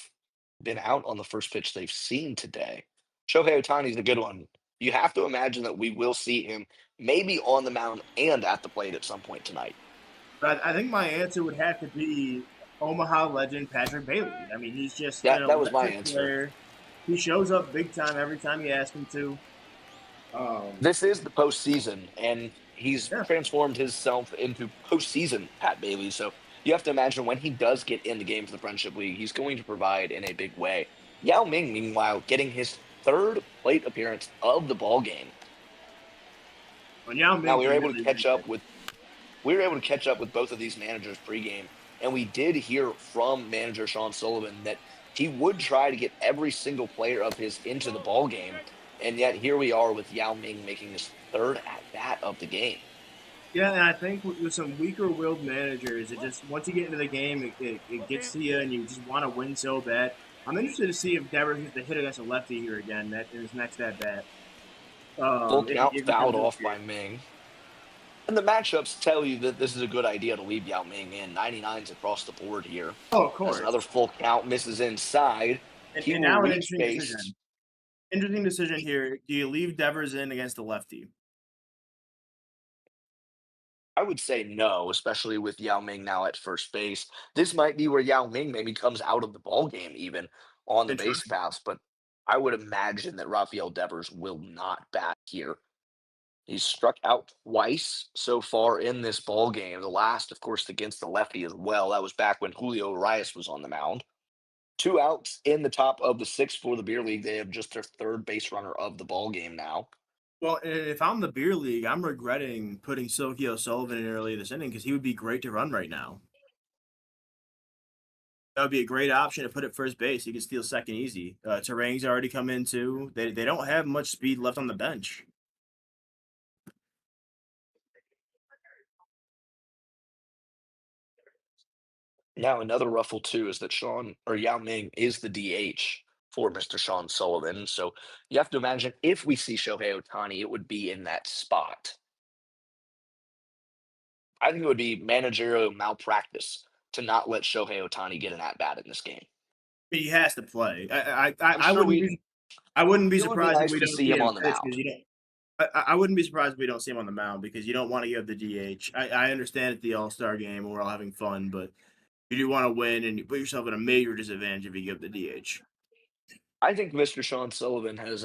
been out on the first pitch they've seen today. Shohei Otani's a good one. You have to imagine that we will see him maybe on the mound and at the plate at some point tonight. but I think my answer would have to be Omaha legend Patrick Bailey. I mean, he's just an That was my electric answer. player. He shows up big time every time you ask him to. This is the postseason, and he's Yeah. transformed himself into postseason Pat Bailey. So you have to imagine when he does get in the game for the Friendship League, he's going to provide in a big way. Yao Ming, meanwhile, getting his third plate appearance of the ball game. When Yao Now Ming's we were able to really, really catch up good. with both of these managers pregame, and we did hear from manager Sean Sullivan that he would try to get every single player of his into the ball game, and yet here we are with Yao Ming making his third at bat of the game. Yeah, and I think with some weaker-willed managers, it just once you get into the game, it gets to you, and you just want to win so bad. I'm interested to see if Devers gets to hit against a lefty here again that in his next at bat. Full If he, count if he fouled comes up off here. by Ming. And the matchups tell you that this is a good idea to leave Yao Ming in. 99s across the board here. Oh, of As another course. full count misses inside, he And will now an reach interesting base. decision. Interesting decision here. Do you leave Devers in against the lefty? I would say no, especially with Yao Ming now at first base. This might be where Yao Ming maybe comes out of the ball game even on the base Interesting. paths, but I would imagine that Rafael Devers will not bat here. He's struck out twice so far in this ball game. The last, of course, against the lefty as well. That was back when Julio Urias was on the mound. 2 outs in the top of the sixth for the beer league. They have just their third base runner of the ball game now. Well, if I'm the beer league, I'm regretting putting Silky O'Sullivan in early this inning because he would be great to run right now. That would be a great option to put at first base. He could steal second easy. Terang's already come in too. They don't have much speed left on the bench. Now another ruffle too is that Sean or Yao Ming is the DH for Mr. Sean Sullivan. So you have to imagine if we see Shohei Otani, it would be in that spot. I think it would be managerial malpractice to not let Shohei Otani get an at bat in this game. He has to play. I'm sure I wouldn't be it would be surprised if nice we to don't see see him him on the pitch because mound. you don't. I wouldn't be surprised if we don't see him on the mound because you don't want to give the DH. I understand it's the All Star game and we're all having fun, but you do want to win and you put yourself at a major disadvantage if you give the DH. I think Mr. Sean Sullivan has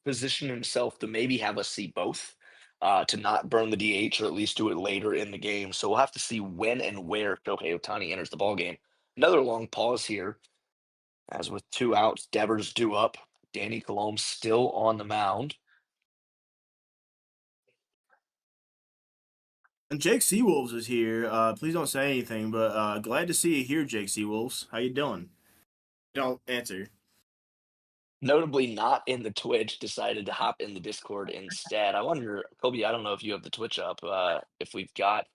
positioned himself to maybe have us see both, to not burn the DH or at least do it later in the game. So we'll have to see when and where Shohei Otani enters the ball game. Another long pause here, as with 2 outs, Devers due up. Danny Colombe still on the mound. And Jake Seawolves is here. Please don't say anything, but glad to see you here, Jake Seawolves. How you doing? Don't answer. Notably not in the Twitch, decided to hop in the Discord instead. I wonder, Colby, I don't know if you have the Twitch up, if we've got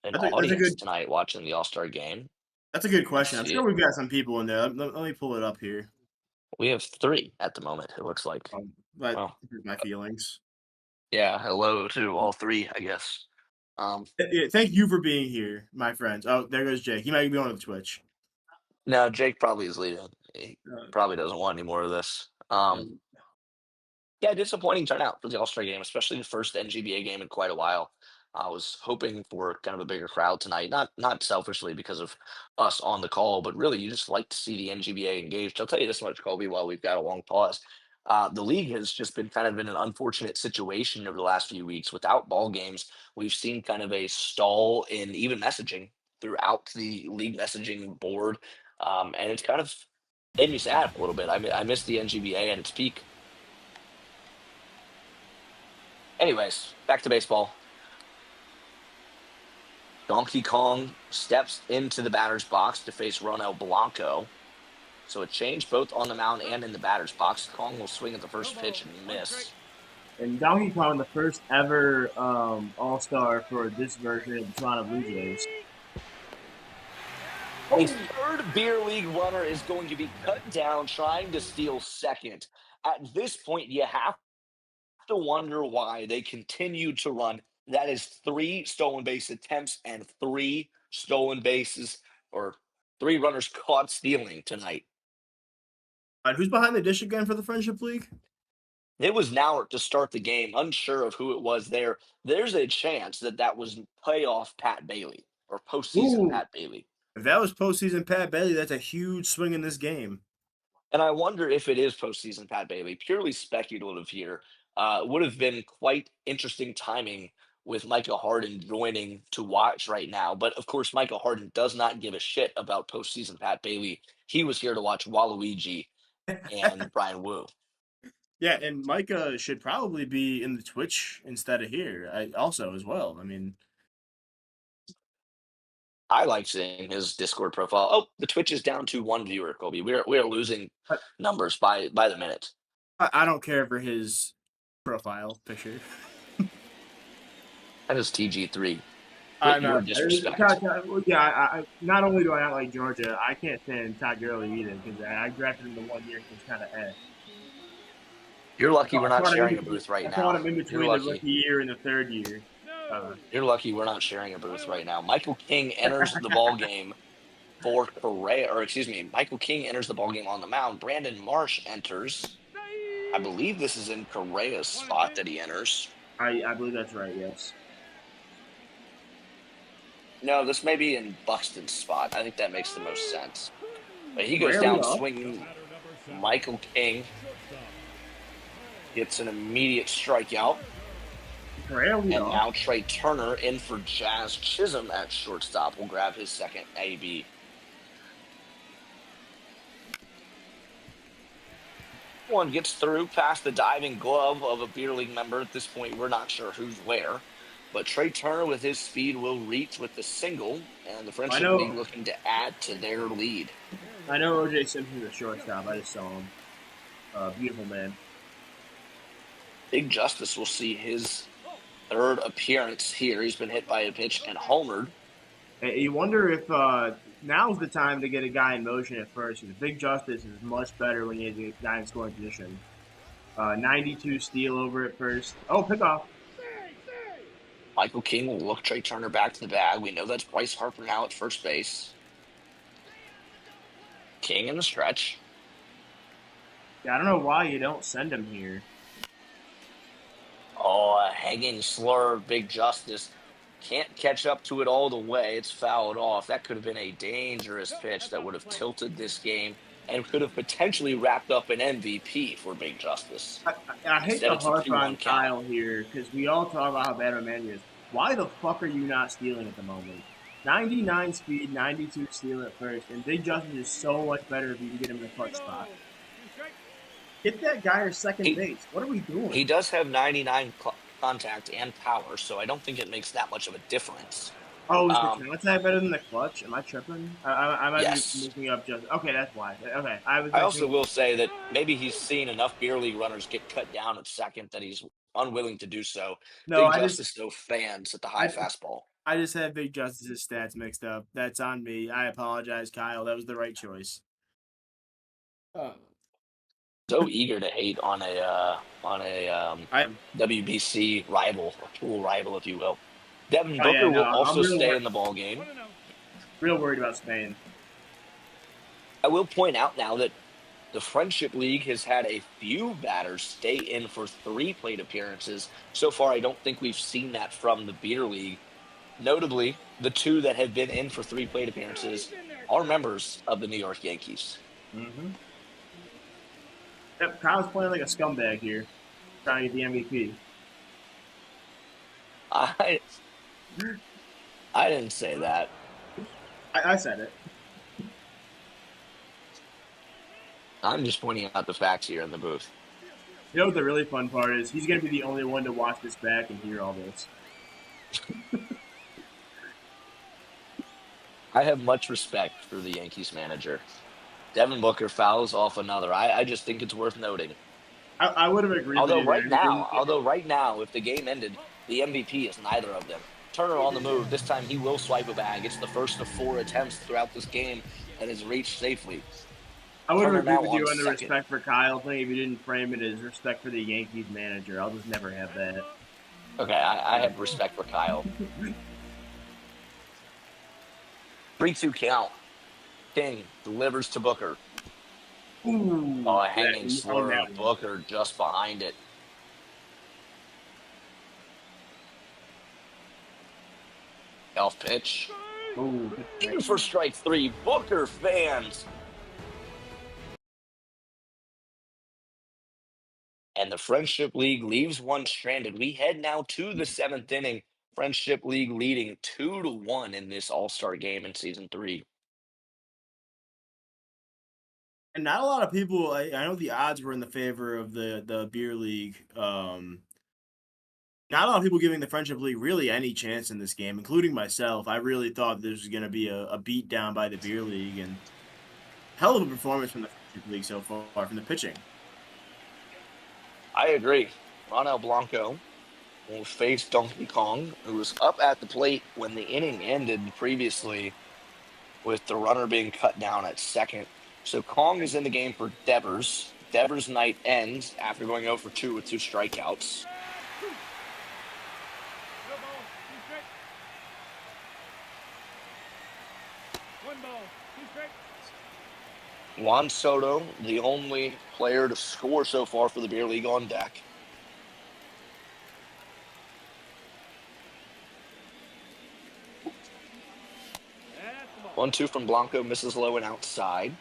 an That's a audience good tonight watching the All-Star game. that's a good Let's question. I'm see sure it. we've got some people in there. Let me pull it up here. We have 3 at the moment, it looks like. But Well, my feelings. yeah, hello to all 3, I guess. Um, Yeah, thank you for being here, my friends. Oh, there goes Jake. He might be on the Twitch. no, Jake probably is leaving. He Uh, probably doesn't want any more of this. Yeah, disappointing turnout for the All-Star game, especially the first NGBA game in quite a while. I was hoping for kind of a bigger crowd tonight, not selfishly because of us on the call, but really you just like to see the NGBA engaged. I'll tell you this much, Colby, while we've got a long pause. The league has just been kind of in an unfortunate situation over the last few weeks. Without ball games, we've seen kind of a stall in even messaging throughout the league messaging board, and it's kind of made me sad a little bit. I miss the NGBA at its peak. Anyways, back to baseball. Donkey Kong steps into the batter's box to face Ronel Blanco. So a change both on the mound and in the batter's box. Kong will swing at the first pitch and miss. and Donkey Kong, the first ever All Star for this version of the Toronto Blue Jays. A third beer league runner is going to be cut down trying to steal second. At this point, you have to wonder why they continue to run. That is 3 stolen base attempts and 3 stolen bases, or 3 runners caught stealing tonight. Who's behind the dish again for the Friendship League? It was Nauert to start the game, unsure of who it was there. There's a chance that that was playoff Pat Bailey or postseason Ooh, Pat Bailey. if that was postseason Pat Bailey, that's a huge swing in this game. And I wonder if it is postseason Pat Bailey. Purely speculative here. Would have been quite interesting timing with Michael Harden joining to watch right now. But of course, Michael Harden does not give a shit about postseason Pat Bailey. He was here to watch Waluigi and Brian Wu. Yeah, and Micah should probably be in the Twitch instead of here. Also as well. I mean, I like seeing his Discord profile. Oh, the Twitch is down to 1 viewer, Colby. We are losing I, numbers by the minute. I don't care for his profile picture. That is TG3. Quit I'm your not. disrespect. Yeah, not only do I not like Georgia, I can't stand Todd Gurley either because I drafted him the 1 year and he's kind of eh. You're lucky we're I not caught him in sharing a between. booth right I caught now. him in You're between the lucky. rookie year and the third year. You're lucky we're not sharing a booth right now. Michael King enters the ball game for Correa, or excuse me, Michael King enters the ball game on the mound. Brandon Marsh enters. I believe this is in Correa's spot that he enters. I believe that's right. Yes. No, this may be in Buxton's spot. I think that makes the most sense. But he goes Correa lead down off. swinging. Michael King gets an immediate strikeout. Correa lead And off. now Trey Turner in for Jazz Chisholm at shortstop will grab his second AB. One gets through past the diving glove of a beer league member. At this point, we're not sure who's where. But Trey Turner with his speed will reach with the single, and the I Friendship League know. looking to add to their lead. I know OJ Simpson's a shortstop. I just saw him. Beautiful man. Big Justice will see his third appearance here. He's been hit by a pitch and homered. You wonder if now's the time to get a guy in motion at first. Because Big Justice is much better when you have a guy in scoring position. 92 steal over at first. Oh, pickoff. Michael King will look Trey Turner back to the bag. We know that's Bryce Harper now at first base. King in the stretch. Yeah, I don't know why you don't send him here. Oh, a hanging slur, Big Justice. Can't catch up to it all the way. It's fouled off. That could have been a dangerous pitch that would have tilted this game and could have potentially wrapped up an MVP for Big Justice. I hate Instead, to it's a harp 2-1 on count. Kyle here because we all talk about how bad our man is. Why the fuck are you not stealing at the moment? 99 speed, 92 steal at first, and Big Justice is so much better if you can get him in the clutch spot. Get that guy at second He, base. What are we he doing? does have 99 contact and power, so I don't think it makes that much of a difference. Oh, is the Um, contact better than the clutch? Am I tripping? I might be yes. mixing up just. Okay, that's why. Okay, I was I also mixing. will say that maybe he's seen enough beer league runners get cut down at second that he's unwilling to do so. No, Big Justice, though, fans at the high I, fastball. I just had Big Justice's stats mixed up. That's on me. I apologize, Kyle. That was the right choice. So eager to hate on a I am. WBC rival, a pool rival, if you will. Devin Oh yeah, Booker no, will I'm also real stay in the ball game. real worried about Spain. I will point out now that the Friendship League has had a few batters stay in for 3 plate appearances. So far, I don't think we've seen that from the Beer League. Notably, the 2 that have been in for 3 plate appearances are members of the New York Yankees. Mm-hmm. Yep, Kyle's playing like a scumbag here, trying to get the MVP. I I didn't say that. I said it. I'm just pointing out the facts here in the booth. You know what the really fun part is? He's going to be the only one to watch this back and hear all this. I have much respect for the Yankees manager. Devin Booker fouls off another. I just think it's worth noting. I would have agreed with Although you there. right now, although right now, if the game ended, the MVP is neither of them. Turner on the move. This time he will swipe a bag. It's the first of 4 attempts throughout this game and is reached safely. I would have Turner agreed now with on you on the second. respect for Kyle thing if you didn't frame it as respect for the Yankees manager. I'll just never have that. Okay, I have respect for Kyle. 3-2 count. King delivers to Booker. Ooh, Oh, a yeah, hanging he owned slur that of one. Booker just behind it. Off pitch. Ooh, In for strike 3. Booker fans. And the Friendship League leaves one stranded. We head now to the 7th inning. Friendship League leading 2-1 in this All-Star game in Season 3. and not a lot of people. I know the odds were in the favor of the beer league. Not a lot of people giving the Friendship League really any chance in this game, including myself. I really thought this was going to be a beat down by the beer league, and hell of a performance from the Friendship League so far from the pitching. I agree. Ronel Blanco will face Donkey Kong, who was up at the plate when the inning ended previously with the runner being cut down at second. So Kong is in the game for Devers. Devers' night ends after going 0 for 2 with 2 strikeouts. Juan Soto, the only player to score so far for the Beer League, on deck. One, 2 from Blanco, misses low and outside.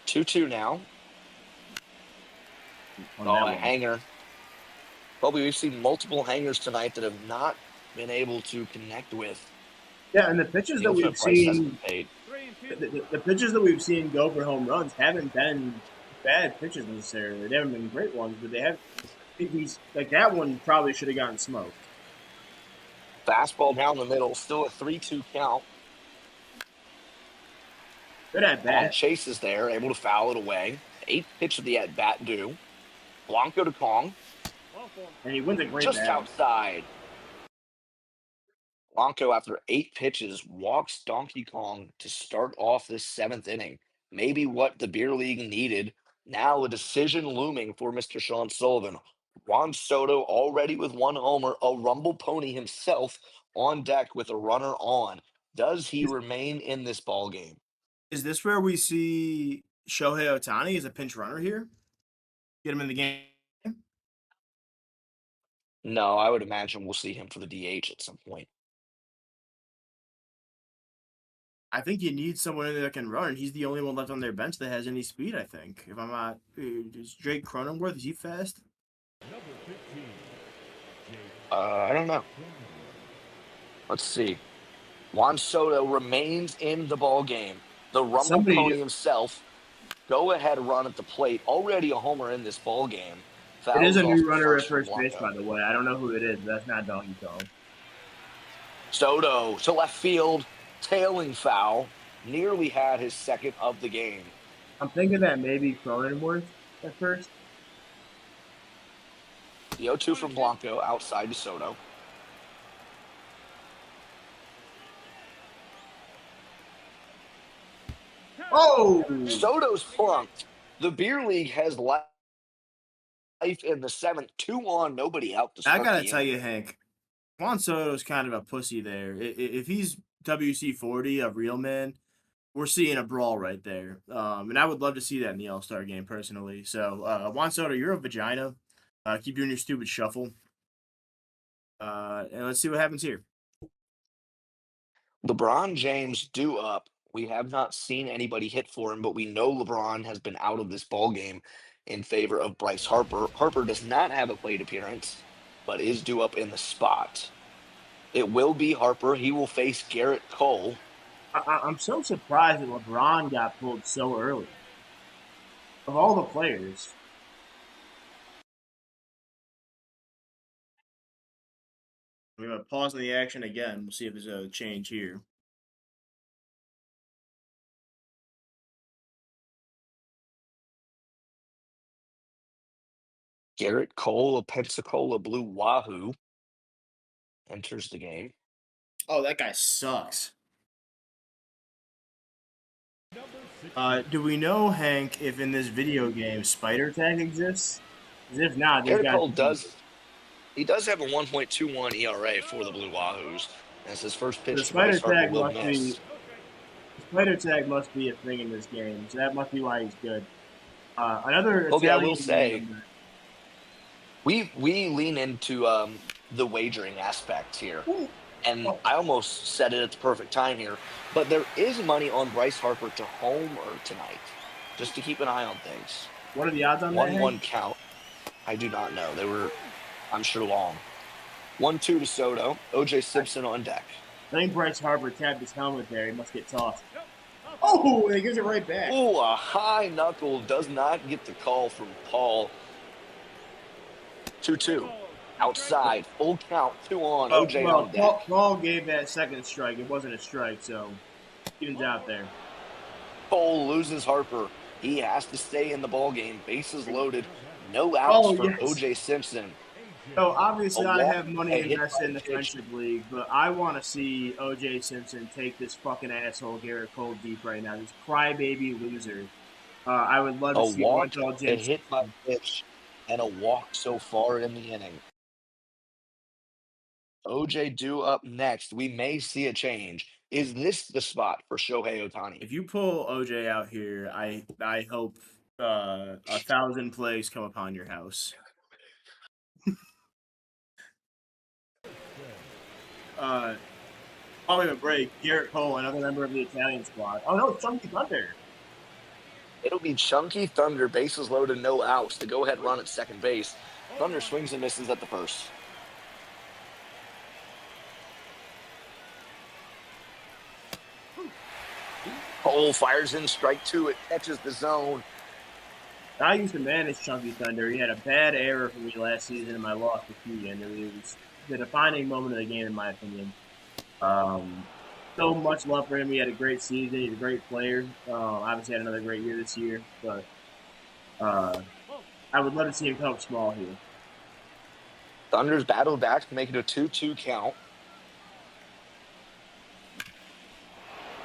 2-2 now. Oh, a hanger. Colby, we've seen multiple hangers tonight that have not been able to connect with. Yeah, and the pitches The that ultimate we've price hasn't seen, been paid. the pitches that we've seen go for home runs haven't been bad pitches necessarily. They haven't been great ones, but they have. He's like that one probably should have gotten smoked. Fastball down the middle, still a 3-2 count. Good at Kong bat. chases there, able to foul it away. 8th pitch of the at-bat due. Blanco to Kong, And he wins a great just battle. outside. Blanco, after 8 pitches, walks Donkey Kong to start off this 7th inning. Maybe what the Beer League needed. Now a decision looming for Mr. Sean Sullivan. Juan Soto already with 1 homer, a Rumble Pony himself on deck with a runner on. Does he remain in this ball game? Is this where we see Shohei Ohtani as a pinch runner here? Get him in the game. No, I would imagine we'll see him for the DH at some point. I think you need someone in there that can run. He's the only one left on their bench that has any speed, I think. If I'm not, is Drake Cronenworth, is he fast? I don't know. Let's see. Juan Soto remains in the ball game. The Rumble Pony himself, go-ahead run at the plate. Already a homer in this ball game. It is Fouls a off new the runner at from first base, Blanco. by the way. I don't know who it is, but that's not Donkey Kong. Soto to left field, tailing foul. Nearly had his second of the game. I'm thinking that maybe Cronenworth at first. The 0-2 from Blanco outside to Soto. Oh! Soto's plunked. The beer league has life in the seventh, 2-on, nobody out to I start gotta the tell inning. you, Hank, Juan Soto's kind of a pussy there. If he's WC 40, a real man, we're seeing a brawl right there. And I would love to see that in the All Star game personally. So, Juan Soto, you're a vagina. Keep doing your stupid shuffle. And let's see what happens here. LeBron James due up. We have not seen anybody hit for him, but we know LeBron has been out of this ball game in favor of Bryce Harper. Harper does not have a plate appearance, but is due up in the spot. It will be Harper. He will face Garrett Cole. I'm so surprised that LeBron got pulled so early. Of all the players, we're going to pause the action again. We'll see if there's a change here. Garrett Cole, a Pensacola Blue Wahoo, enters the game. Oh, that guy sucks. Do we know, Hank, if in this video game spider tag exists? 'Cause if not, these Garrett guys. Cole does have a 1.21 ERA for the Blue Wahoos. As his first The pitch to spider Bryce Harper tag will must be miss. spider tag must be a thing in this game, so that must be why he's good. Another Colby, I will Italian name say, number. we lean into the wagering aspect here. Ooh. And Oh, I almost said it at the perfect time here, but there is money on Bryce Harper to homer tonight, just to keep an eye on things. what are the odds on that, 1-1 Hank? count. I do not know. They were, I'm sure, long. 1-2 to Soto. OJ Simpson on deck. I think Bryce Harper tapped his helmet there. He must get tossed. Oh, and he gives it right back. Ooh, a high knuckle does not get the call from Paul. 2-2. Outside. Full count. 2-on. OJ on deck. Paul gave that second strike. It wasn't a strike, so evens out there. Cole loses Harper. He has to stay in the ball game. Bases loaded. No outs for Yes. OJ Simpson. So obviously, I have money a hit invested by in the pitch. Friendship League, but I want to see OJ Simpson take this fucking asshole Garrett Cole deep right now. This crybaby loser. I would love to A see walk, watch OJ. a hit by pitch, and a walk so far in the inning. OJ due up next. We may see a change. Is this the spot for Shohei Ohtani? If you pull OJ out here, I hope 1,000 plagues come upon your house. Following a break, Garrett Cole, another member of the Italian squad. Oh no, it's Chunky Thunder. It'll be Chunky Thunder, bases loaded, no outs. The go-ahead run at second base. Thunder swings and misses at the first. Cole fires in strike two. It catches the zone. I used to manage Chunky Thunder. He had a bad error for me last season in my loss to Keegan. It was the defining moment of the game, in my opinion. So much love for him. He had a great season. He's a great player. Obviously, had another great year this year. But I would love to see him come up small here. Thunder's battled back to make it a 2-2 count.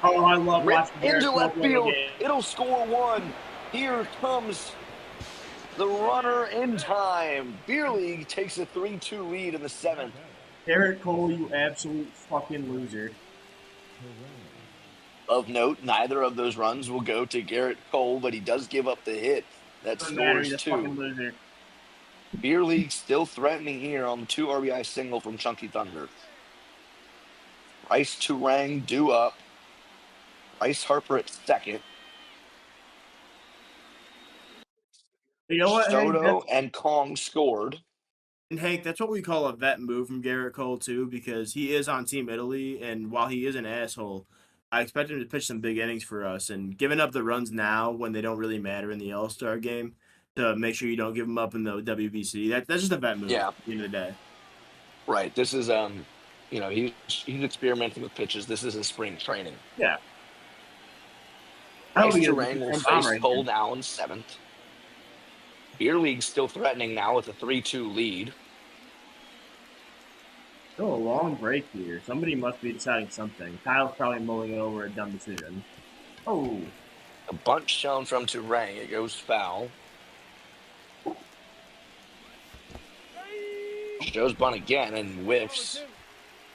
Oh, I love Rip watching Garrett into Cole left play the field. game. It'll score one. Here comes the runner in time. Beer League takes a 3-2 lead in the seventh. Garrett Cole, you absolute fucking loser. Of note, neither of those runs will go to Garrett Cole, but he does give up the hit that Doesn't matter. He's scores a fucking two. loser. Beer League still threatening here on the 2 RBI single from Chunky Thunder. Bryce Turang due up. Bryce Harper at second. You know what, Hank? Soto and Kong scored. And Hank, that's what we call a vet move from Garrett Cole too, because he is on Team Italy, and while he is an asshole, I expect him to pitch some big innings for us. And giving up the runs now when they don't really matter in the All Star game to make sure you don't give them up in the WBC. That's just a vet move. Yeah. At the end of the day. Right. This is he's experimenting with pitches. This is in spring training. Yeah. Bryce Oh, yeah, Turang will I'm face right Cole here. now in seventh. Beer League still threatening now with a 3-2 lead. Still a long break here. Somebody must be deciding something. Kyle's probably mulling over a dumb decision. Oh. A bunt shown from Turang. It goes foul. Shows bunt again and whiffs.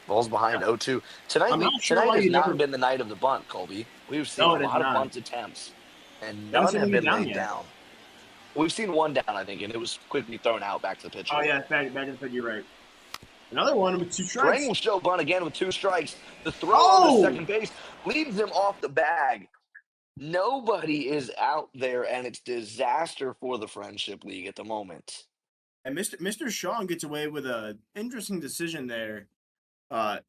Ball's behind 0-2. I'm not sure Tonight why has you not never. been the night of the bunt, Colby. We've seen No, a it is lot of not. bunt attempts, and I haven't none seen have him get been down laid yet. down. We've seen one down, I think, and it was quickly thrown out back to the Oh pitcher. yeah, back in the pit. You're right. Another one with 2 Turang strikes. will show bunt again with 2 strikes. The throw on to Oh, second base leads him off the bag. Nobody is out there, and it's disaster for the Friendship League at the moment. and Mr. Sean gets away with a interesting decision there.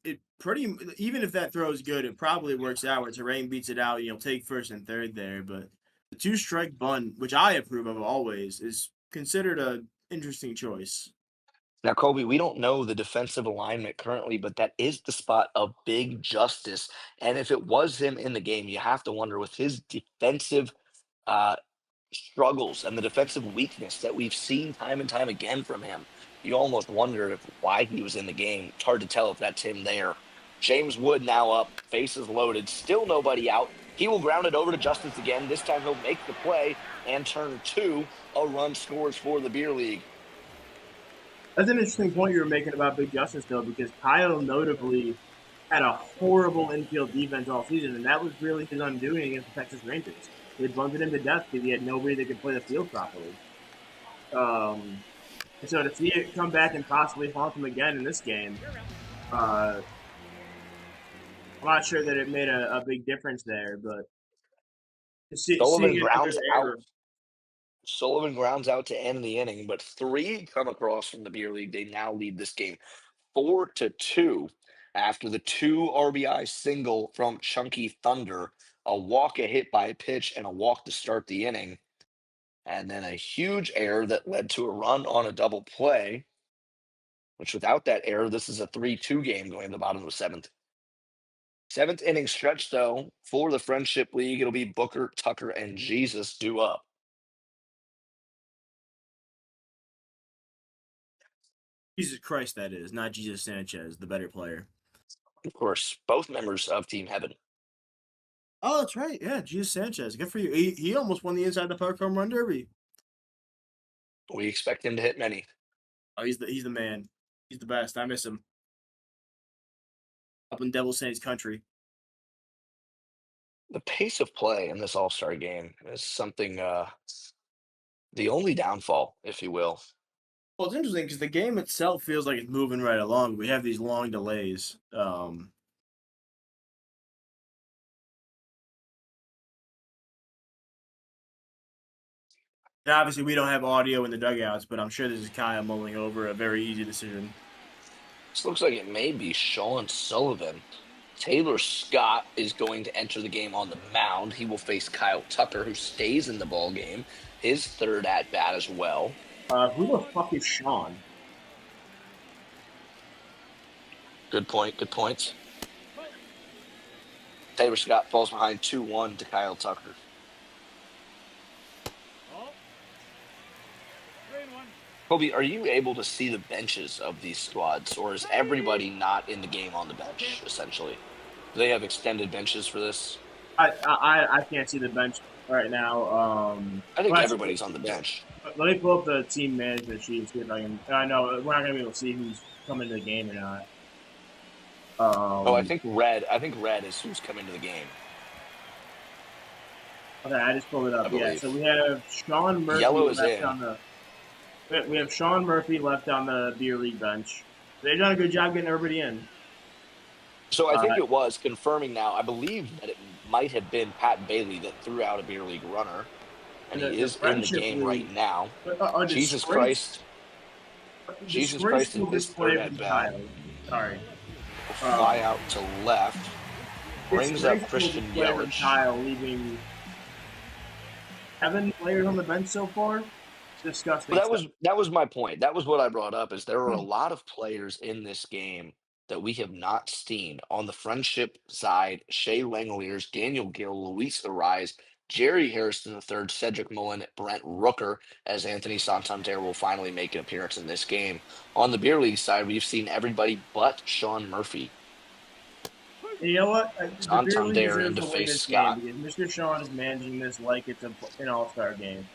It pretty even if that throw is good, it probably works out where Terrain beats it out. Take first and third there, but the 2-strike bunt, which I approve of always, is considered a interesting choice. Now, Colby, we don't know the defensive alignment currently, but that is the spot of big justice. And if it was him in the game, you have to wonder with his defensive uh, struggles and the defensive weakness that we've seen time and time again from him. You almost wonder if why he was in the game. It's hard to tell if that's him there. James Wood now up, bases loaded, still nobody out. He will ground it over to Justice again. This time he'll make the play and turn 2. A run scores for the Beer League. That's an interesting point you were making about Big Justice, though, because Kyle notably had a horrible infield defense all season, and that was really his undoing against the Texas Rangers. They bunted him to death because he had nobody that could play the field properly. And so to see it come back and possibly haunt him again in this game, uh, I'm not sure that it made a big difference there, but seeing Sullivan another grounds out. error. Sullivan grounds out to end the inning, but 3 come across from the Beer League. They now lead this game 4-2 after the 2 RBI single from Chunky Thunder, a walk, a hit by a pitch, and a walk to start the inning, and then a huge error that led to a run on a double play. Which without that error, this is a 3-2 game going to the bottom of the 7th. 7th inning stretch, though, for the Friendship League. It'll be Booker, Tucker, and Jesus due up. Jesus Christ, that is, not Jesus Sanchez, the better player. Of course, both members of Team Heaven. Oh, that's right. Yeah, Jesus Sanchez. Good for you. He almost won the Inside the Park Home Run Derby. We expect him to hit many. Oh, he's the man. He's the best. I miss him. Up in Devil Saints country. The pace of play in this All-Star game is something, the only downfall, if you will. Well, it's interesting because the game itself feels like it's moving right along. We have these long delays. And obviously, we don't have audio in the dugouts, but I'm sure this is Kyle mulling over a very easy decision. This looks like it may be Sean Sullivan. Taylor Scott is going to enter the game on the mound. He will face Kyle Tucker, who stays in the ball game, his 3rd at-bat as well. Who the fuck is Sean? Good point, good points. Taylor Scott falls behind 2-1 to Kyle Tucker. Kobe, are you able to see the benches of these squads, or is everybody not in the game on the bench, essentially? Do they have extended benches for this? I can't see the bench right now. I think everybody's on the bench. Let me pull up the team management sheet and see if I can. I know we're not gonna be able to see who's coming to the game or not. I think red is who's coming to the game. Okay, I just pulled it up. Yeah, so we have Sean Murphy Yellow is left in. on the. We have Sean Murphy left on the Beer League bench. They've done a good job getting everybody in. So I think it was confirming now. I believe that it might have been Pat Bailey that threw out a Beer League runner, and he is in the game right now. Jesus Christ. Jesus Christ in his 3rd at bat. Sorry. Fly out to left. Brings up Christian Yelich. Kyle leaving 7 players on the bench so far. Disgusting. Well, that was my point. That was what I brought up. Is there are a lot of players in this game that we have not seen on the Friendship side. Shea Langoliers, Daniel Gill, Luis Arise, Jerry Harrison III, Cedric Mullen, Brent Rooker, as Anthony Santander will finally make an appearance in this game. On the Beer League side, we've seen everybody but Sean Murphy. And you know what? The beer league Santander in deserves to to win face this game Scott. because Mr. Sean is managing this like it's an all-star game.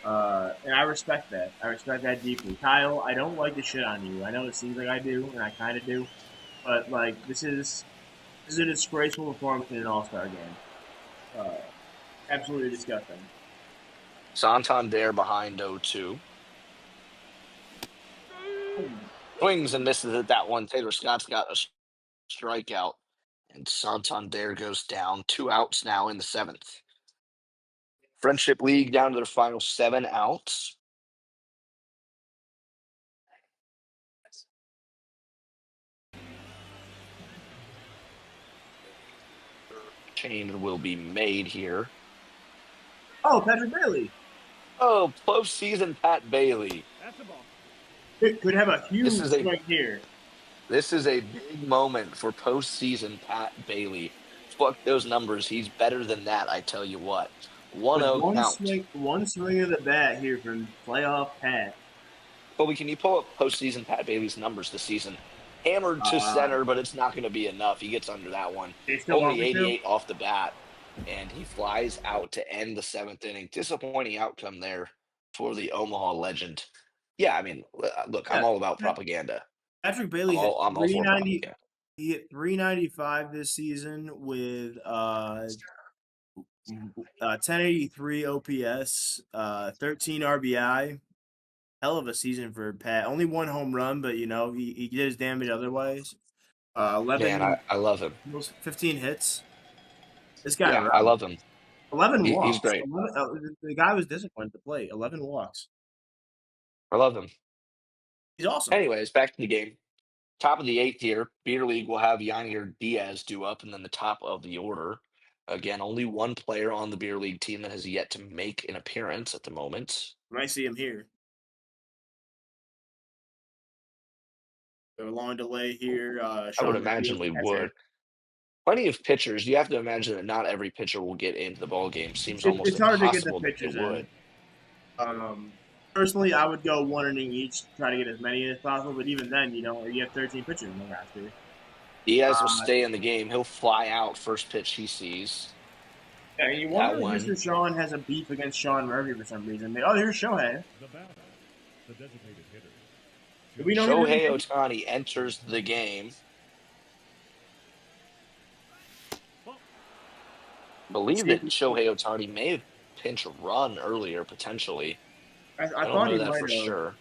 And I respect that. I respect that deeply. Kyle, I don't like to shit on you. I know it seems like I do, and I kind of do. But, like, this is a disgraceful performance in an all-star game. Uh, Absolutely disgusting. Santander behind 0-2. Swings and misses at that one. Taylor Scott's got a strikeout. And Santander goes down. 2 outs now in the 7th. Friendship League down to their final 7 outs. Change will be made here. Oh, Patrick Bailey. Oh, postseason Pat Bailey. Could have a This huge is a swing here. this is a big moment for postseason Pat Bailey. Fuck those numbers. He's better than that, I tell you what. With 1-0 count. one swing of the bat here from playoff Pat. Colby, can you pull up postseason Pat Bailey's numbers this season? Hammered to Uh, center, but it's not going to be enough. He gets under that one. they still want Only me to? 88 off the bat, and he flies out to end the 7th inning. Disappointing outcome there for the Omaha legend. Yeah, I mean, look, I'm Yeah. all about propaganda. Patrick Bailey hit I'm all for 390. propaganda. He hit 395 this season with 1083 OPS, 13 RBI. Hell of a season for Pat. Only one home run, but he did his damage otherwise. Man, 11, I love him. 15 hits. This guy Yeah, I runs. love him. 11 He's walks. great. The guy was disciplined to play. 11 walks. I love him. He's awesome. Anyways, back to the game. Top of the 8th here. Beer League will have Yanier Diaz due up, and then the top of the order. Again, only one player on the Beer League team that has yet to make an appearance at the moment. When I see him here. A long delay here. I would Sean imagine Murphy, we catcher. would. Plenty of pitchers. You have to imagine that not every pitcher will get into the ball game. Seems almost It's hard to get the impossible that they pitchers in. would. Personally, I would go one inning each to try to get as many as possible. But even then, you have 13 pitchers in the roster. Diaz will stay in the game. He'll fly out first pitch he sees. Yeah, you wonder if Mr. Sean has a beef against Sean Murphy for some reason. Here's Shohei. The designated hitter. Do we know Shohei Ohtani enters the game. I believe that Shohei Ohtani may have pinch run earlier, potentially. I don't thought know he that might for have. sure.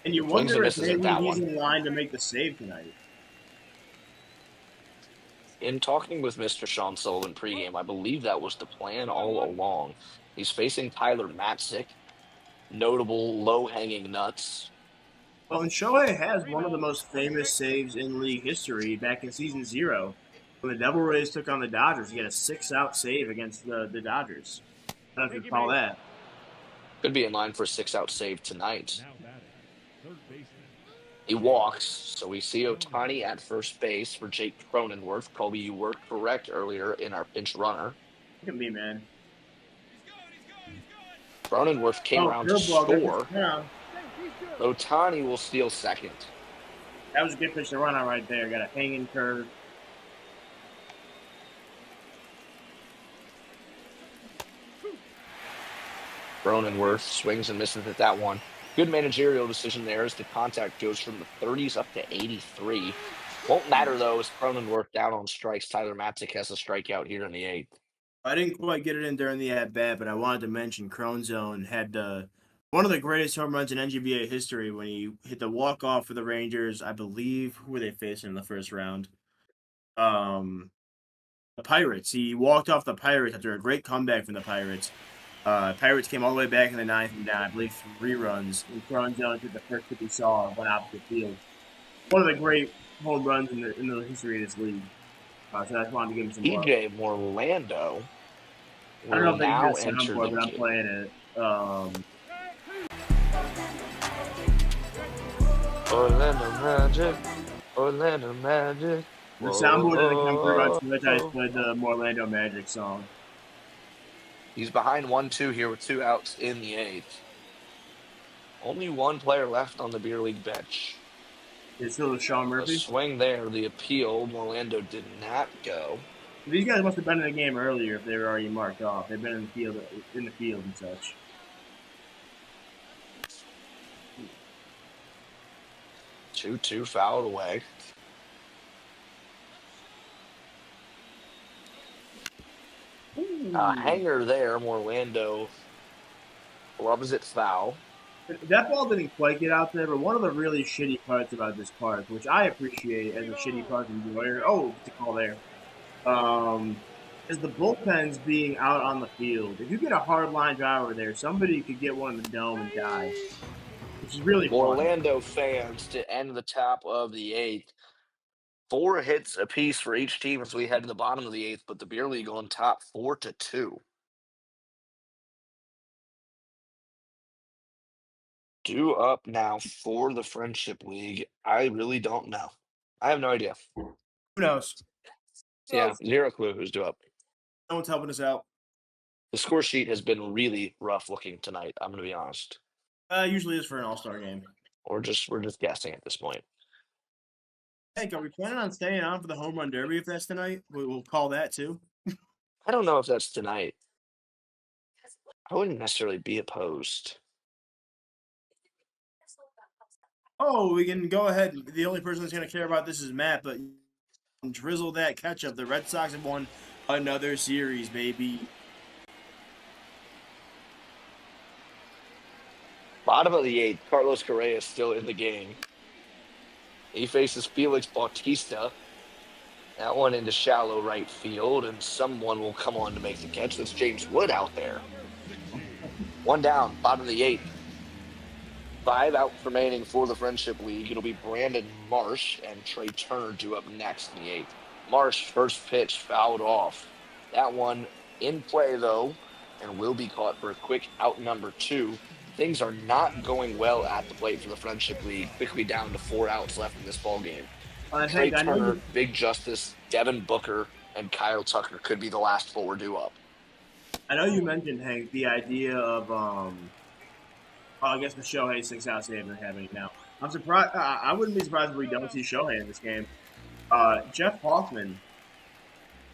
And you Swings wonder and if misses at maybe that he's one. in line to make the save tonight. In talking with Mr. Sean Sullivan pregame, I believe that was the plan all along. He's facing Tyler Matzik, notable low-hanging nuts. Well, and Shohei has one of the most famous saves in league history back in season 0. When the Devil Rays took on the Dodgers, he had a 6-out save against the Dodgers. I don't know if you recall that. Could be in line for a 6-out save tonight. Now batting, third baseman. He walks, so we see Ohtani at first base for Jake Cronenworth. Colby, you were correct earlier in our pinch runner. Look at me, man. Cronenworth came around to curveball, good score. pitch to run. Ohtani will steal second. That was a good pitch to run on right there. Got a hanging curve. Cronenworth swings and misses at that one. Good managerial decision there as the contact goes from the 30s up to 83. Won't matter, though, as Cronenworth down on strikes. Tyler Matzik has a strikeout here in the 8th. I didn't quite get it in during the at-bat, but I wanted to mention Cronzone had one of the greatest home runs in NGBA history when he hit the walk-off for the Rangers. I believe, who were they facing in the first round? The Pirates. He walked off the Pirates after a great comeback from the Pirates. Pirates came all the way back in the 9th and down, I believe, 3 runs. And Cronzone hit the first pitch he saw and went opposite field. One of the great home runs in the history of this league. So I just wanted to give him some love. EJ Morlando I don't know will if they now can enter soundboard, the but I'm game. playing it. Orlando Magic, Orlando Magic. The soundboard didn't come through on Twitch. I just played the Orlando Magic song. He's behind 1-2 here with 2 outs in the 8th. Only one player left on the Beer League bench. It's still Sean A Murphy. swing there, the appeal. Orlando did not go. These guys must have been in the game earlier if they were already marked off. They've been in the field and such. 2-2 fouled away. Hanger there. Orlando loves it foul. That ball didn't quite get out there, but one of the really shitty parts about this park, which I appreciate as a shitty park enjoyer, it's a call there, is the bullpens being out on the field. If you get a hard line driver there, somebody could get one in the dome and die, which is really fun. Orlando fans to end the top of the eighth. 4 hits apiece for each team as we head to the bottom of the eighth, but the beer league on top 4-2. Due up now for the Friendship League. I really don't know. I have no idea. Who knows? Yeah, zero clue who's due up. No one's helping us out. The score sheet has been really rough looking tonight. I'm going to be honest. Usually is for an all-star game. We're just guessing at this point. Hey, are we planning on staying on for the home run derby if that's tonight? We'll call that too. I don't know if that's tonight. I wouldn't necessarily be opposed. Oh, we can go ahead. The only person that's going to care about this is Matt, but drizzle that ketchup. The Red Sox have won another series, baby. Bottom of the eighth, Carlos Correa is still in the game. He faces Felix Bautista. That one into shallow right field, and someone will come on to make the catch. That's James Wood out there. 1 down, bottom of the eighth. 5 outs remaining for the Friendship League. It'll be Brandon Marsh and Trey Turner due up next in the eighth. Marsh, first pitch, fouled off. That one in play, though, and will be caught for a quick out number 2. Things are not going well at the plate for the Friendship League. Quickly down to 4 outs left in this ball game. Trey Turner, Big Justice, Devin Booker, and Kyle Tucker could be the last 4 due up. I know you mentioned, Hank, the idea of I guess the Shohei 6-out save they're having now. I'm surprised. I wouldn't be surprised if we don't see Shohei in this game. Jeff Hoffman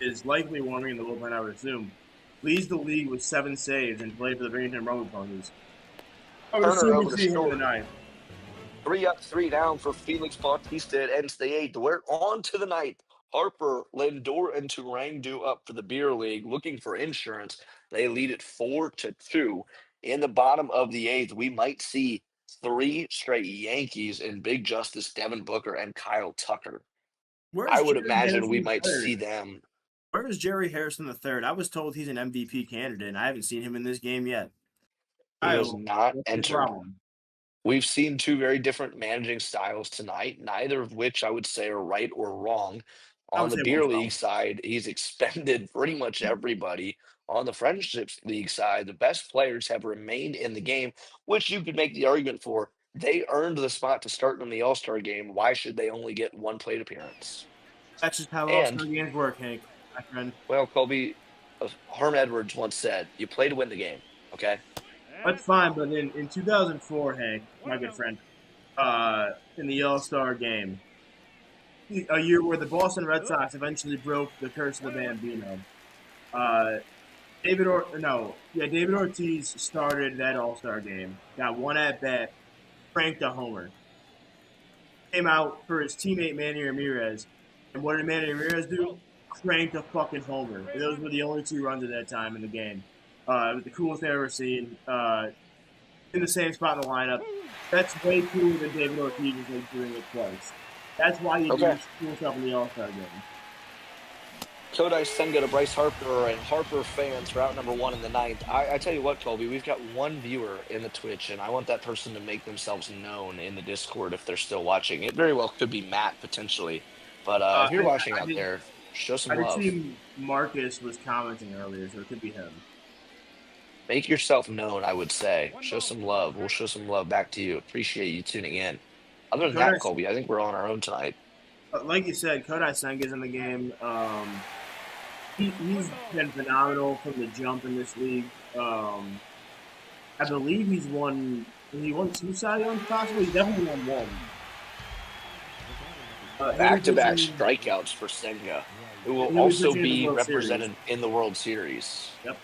is likely warming in the bullpen, I would assume. Leads the league with 7 saves and played for the Binghamton Rumble Ponies. I would assume we see him tonight. 3 up, 3 down for Felix Bautista. It ends the eighth. We're on to the ninth. Harper, Lindor, and Turang due up for the beer league, looking for insurance. They lead it 4-2. In the bottom of the eighth, we might see 3 straight Yankees in Big Justice, Devin Booker, and Kyle Tucker. I would imagine we might see them. Where is Jerry Harrison III? I was told he's an MVP candidate, and I haven't seen him in this game yet. He has not entered. We've seen 2 very different managing styles tonight, neither of which I would say are right or wrong. On the beer league side, he's expended pretty much everybody. On the Friendships League side, the best players have remained in the game, which you could make the argument for. They earned the spot to start in the All-Star game. Why should they only get 1 plate appearance? That's just how All-Star games work, Hank, my friend. Well, Colby, Herm Edwards once said, you play to win the game, okay? That's fine, but in 2004, Hank, my good friend, in the All-Star game, a year where the Boston Red Sox eventually broke the curse of the Bambino, David Ortiz started that All-Star game, got 1 at-bat, cranked a homer, came out for his teammate Manny Ramirez, and what did Manny Ramirez do? Cranked a fucking homer. Those were the only 2 runs at that time in the game. It was the coolest thing I've ever seen. In the same spot in the lineup. That's way cooler than David Ortiz is like doing it twice. That's why you do cool stuff in the All-Star game. Kodai Senga to Bryce Harper and Harper fans for out number 1 in the ninth. I tell you what, Colby, we've got 1 viewer in the Twitch, and I want that person to make themselves known in the Discord if they're still watching. It very well could be Matt, potentially. But if you're watching out there, show some love. I did see Marcus was commenting earlier, so it could be him. Make yourself known, I would say. Show some love. We'll show some love back to you. Appreciate you tuning in. Other than that, Colby, I think we're on our own tonight. Like you said, Kodai Senga's in the game. He's been phenomenal from the jump in this league. I believe he won 2 Cy Youngs possibly. He definitely won 1. He'll be Back-to-back pitching. strikeouts for Senga, who will He'll be also pitching in the be World Series. represented in the World Series. Yep.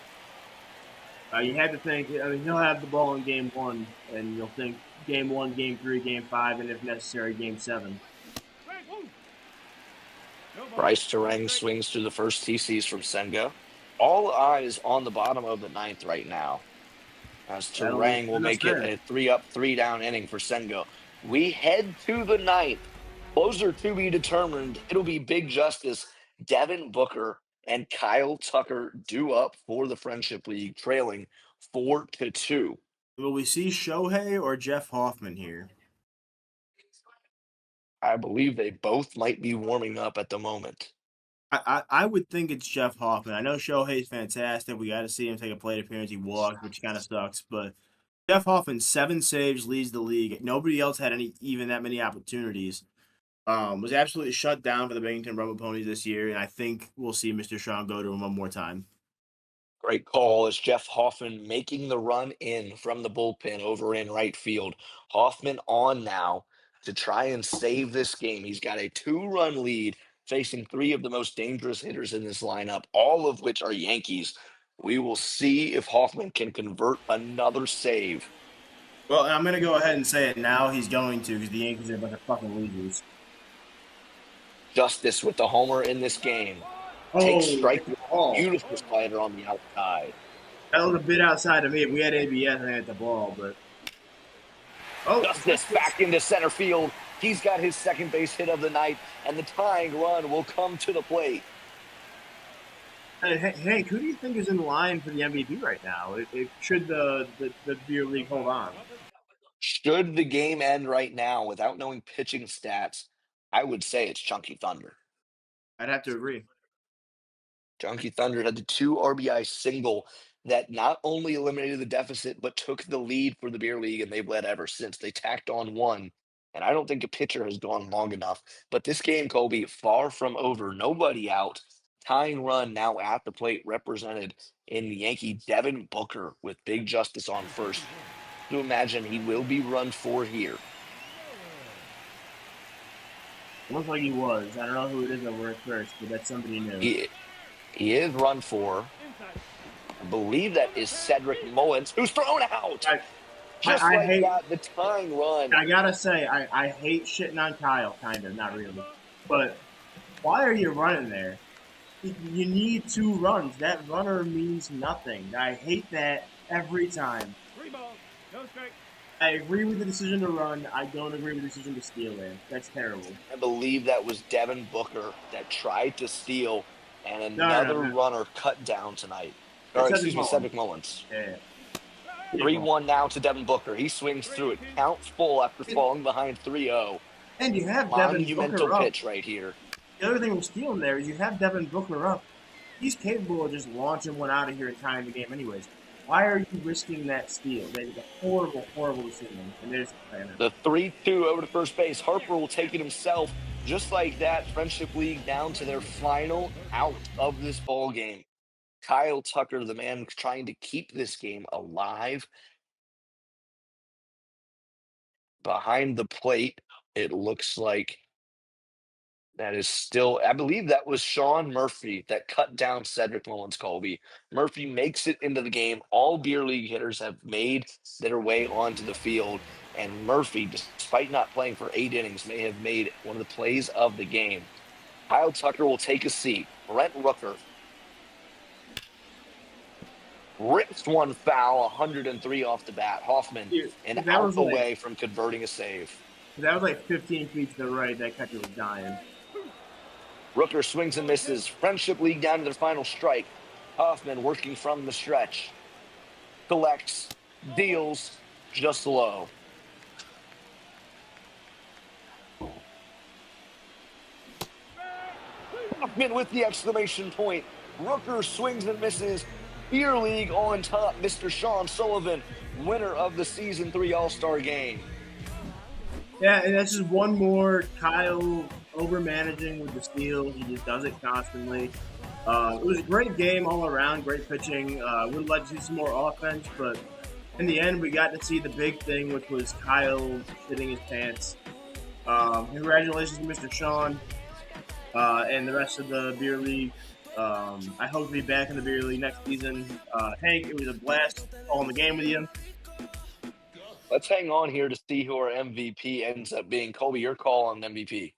You had to think. I mean, he'll have the ball in Game 1, and you'll think Game 1, Game 3, Game 5, and if necessary, Game 7. Bryce Terang swings through the first TCs from Senga. All eyes on the bottom of the ninth right now, as Terang will make it a 3-up, 3-down inning for Senga. We head to the ninth. Closer to be determined. It'll be Big Justice, Devin Booker, and Kyle Tucker due up for the Friendship League, trailing 4-2. Will we see Shohei or Jeff Hoffman here? I believe they both might be warming up at the moment. I would think it's Jeff Hoffman. I know Shohei's fantastic. We got to see him take a plate appearance. He walked, which kind of sucks. But Jeff Hoffman, 7 saves, leads the league. Nobody else had even that many opportunities. Was absolutely shut down for the Bennington Rumble Ponies this year, and I think we'll see Mr. Sean go to him one more time. Great call as Jeff Hoffman making the run in from the bullpen over in right field. Hoffman on now to try and save this game. He's got a 2-run lead facing 3 of the most dangerous hitters in this lineup, all of which are Yankees. We will see if Hoffman can convert another save. Well, I'm going to go ahead and say it now. He's going to, because the Yankees are a bunch of fucking losers. Justice with the homer in this game. Takes strike. Beautiful slider on the outside. That was a bit outside of me. If we had ABS, I had the ball, but. Justice back into center field. He's got his second base hit of the night, and the tying run will come to the plate. Hey, Hank, who do you think is in line for the MVP right now? Should the beer league hold on? Should the game end right now without knowing pitching stats, I would say it's Chunky Thunder. I'd have to agree. Chunky Thunder had the 2 RBI single that not only eliminated the deficit, but took the lead for the beer league, and they've led ever since. They tacked on 1, and I don't think a pitcher has gone long enough. But this game, Colby, far from over. Nobody out. Tying run now at the plate, represented in the Yankee Devin Booker with Big Justice on first. To imagine he will be run for here. Looks like he was. I don't know who it is over at first, but that's somebody new. He is run for. I believe that is Cedric Mullins, who's thrown out. I hate that, the tying run. I gotta say, I hate shitting on Kyle, kind of, not really. But why are you running there? You need 2 runs. That runner means nothing. I hate that every time. 3 balls, no strike. I agree with the decision to run. I don't agree with the decision to steal in. That's terrible. I believe that was Devin Booker that tried to steal, and another runner cut down tonight. Or, excuse me, Cedric Mullins. Yeah. 3-1 now to Devin Booker. He swings through it. Counts full after falling behind 3-0. And you have Devin Monumental Booker pitch right here. The other thing we're stealing there is you have Devin Booker up. He's capable of just launching one out of here and tying the game anyways. Why are you risking that steal? That is a horrible, horrible decision. And there's the 3-2 over to first base. Harper will take it himself. Just like that, Friendship League down to their final out of this ball game. Kyle Tucker, the man trying to keep this game alive. Behind the plate, it looks like that is still, I believe that was Sean Murphy that cut down Cedric Mullins, Colby. Murphy makes it into the game. All beer league hitters have made their way onto the field, and Murphy, despite not playing for 8 innings, may have made one of the plays of the game. Kyle Tucker will take a seat. Brent Rooker rips one foul, 103 off the bat. Hoffman and out the way from converting a save. That was like 15 feet to the right. That catcher was dying. Rooker swings and misses. Friendship League down to their final strike. Hoffman working from the stretch. Collects, deals, just low. Hoffman with the exclamation point. Rooker swings and misses. Beer League on top. Mr. Sean Sullivan, winner of the Season 3 All-Star Game. Yeah, and that's just one more Kyle over-managing with the steals. He just does it constantly. It was a great game all around, great pitching. Would like to see some more offense, but in the end, we got to see the big thing, which was Kyle shitting his pants. Congratulations to Mr. Sean and the rest of the beer league. I hope to be back in the beer league next season. Hank, it was a blast calling the game with you. Let's hang on here to see who our MVP ends up being. Colby, your call on MVP.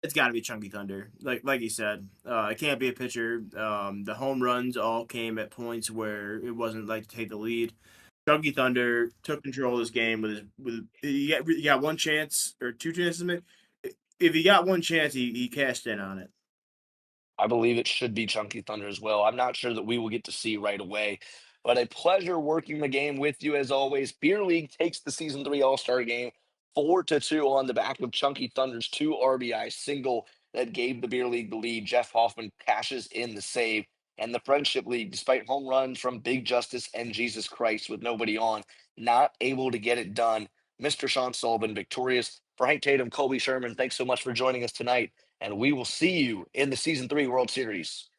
It's got to be Chunky Thunder, like you said. It can't be a pitcher. The home runs all came at points where it wasn't like to take the lead. Chunky Thunder took control of this game with he got one chance or two chances. If he got one chance, he cashed in on it. I believe it should be Chunky Thunder as well. I'm not sure that we will get to see right away, but a pleasure working the game with you as always. Beer League takes the season 3 All-Star game 4-2 on the back of Chunky Thunder's 2 RBI single that gave the Beer League the lead. Jeff Hoffman cashes in the save. And the Friendship League, despite home runs from Big Justice and Jesus Christ with nobody on, not able to get it done. Mr. Sean Sullivan victorious. For Hank Tatum, Colby Sherman, thanks so much for joining us tonight, and we will see you in the season 3 World Series.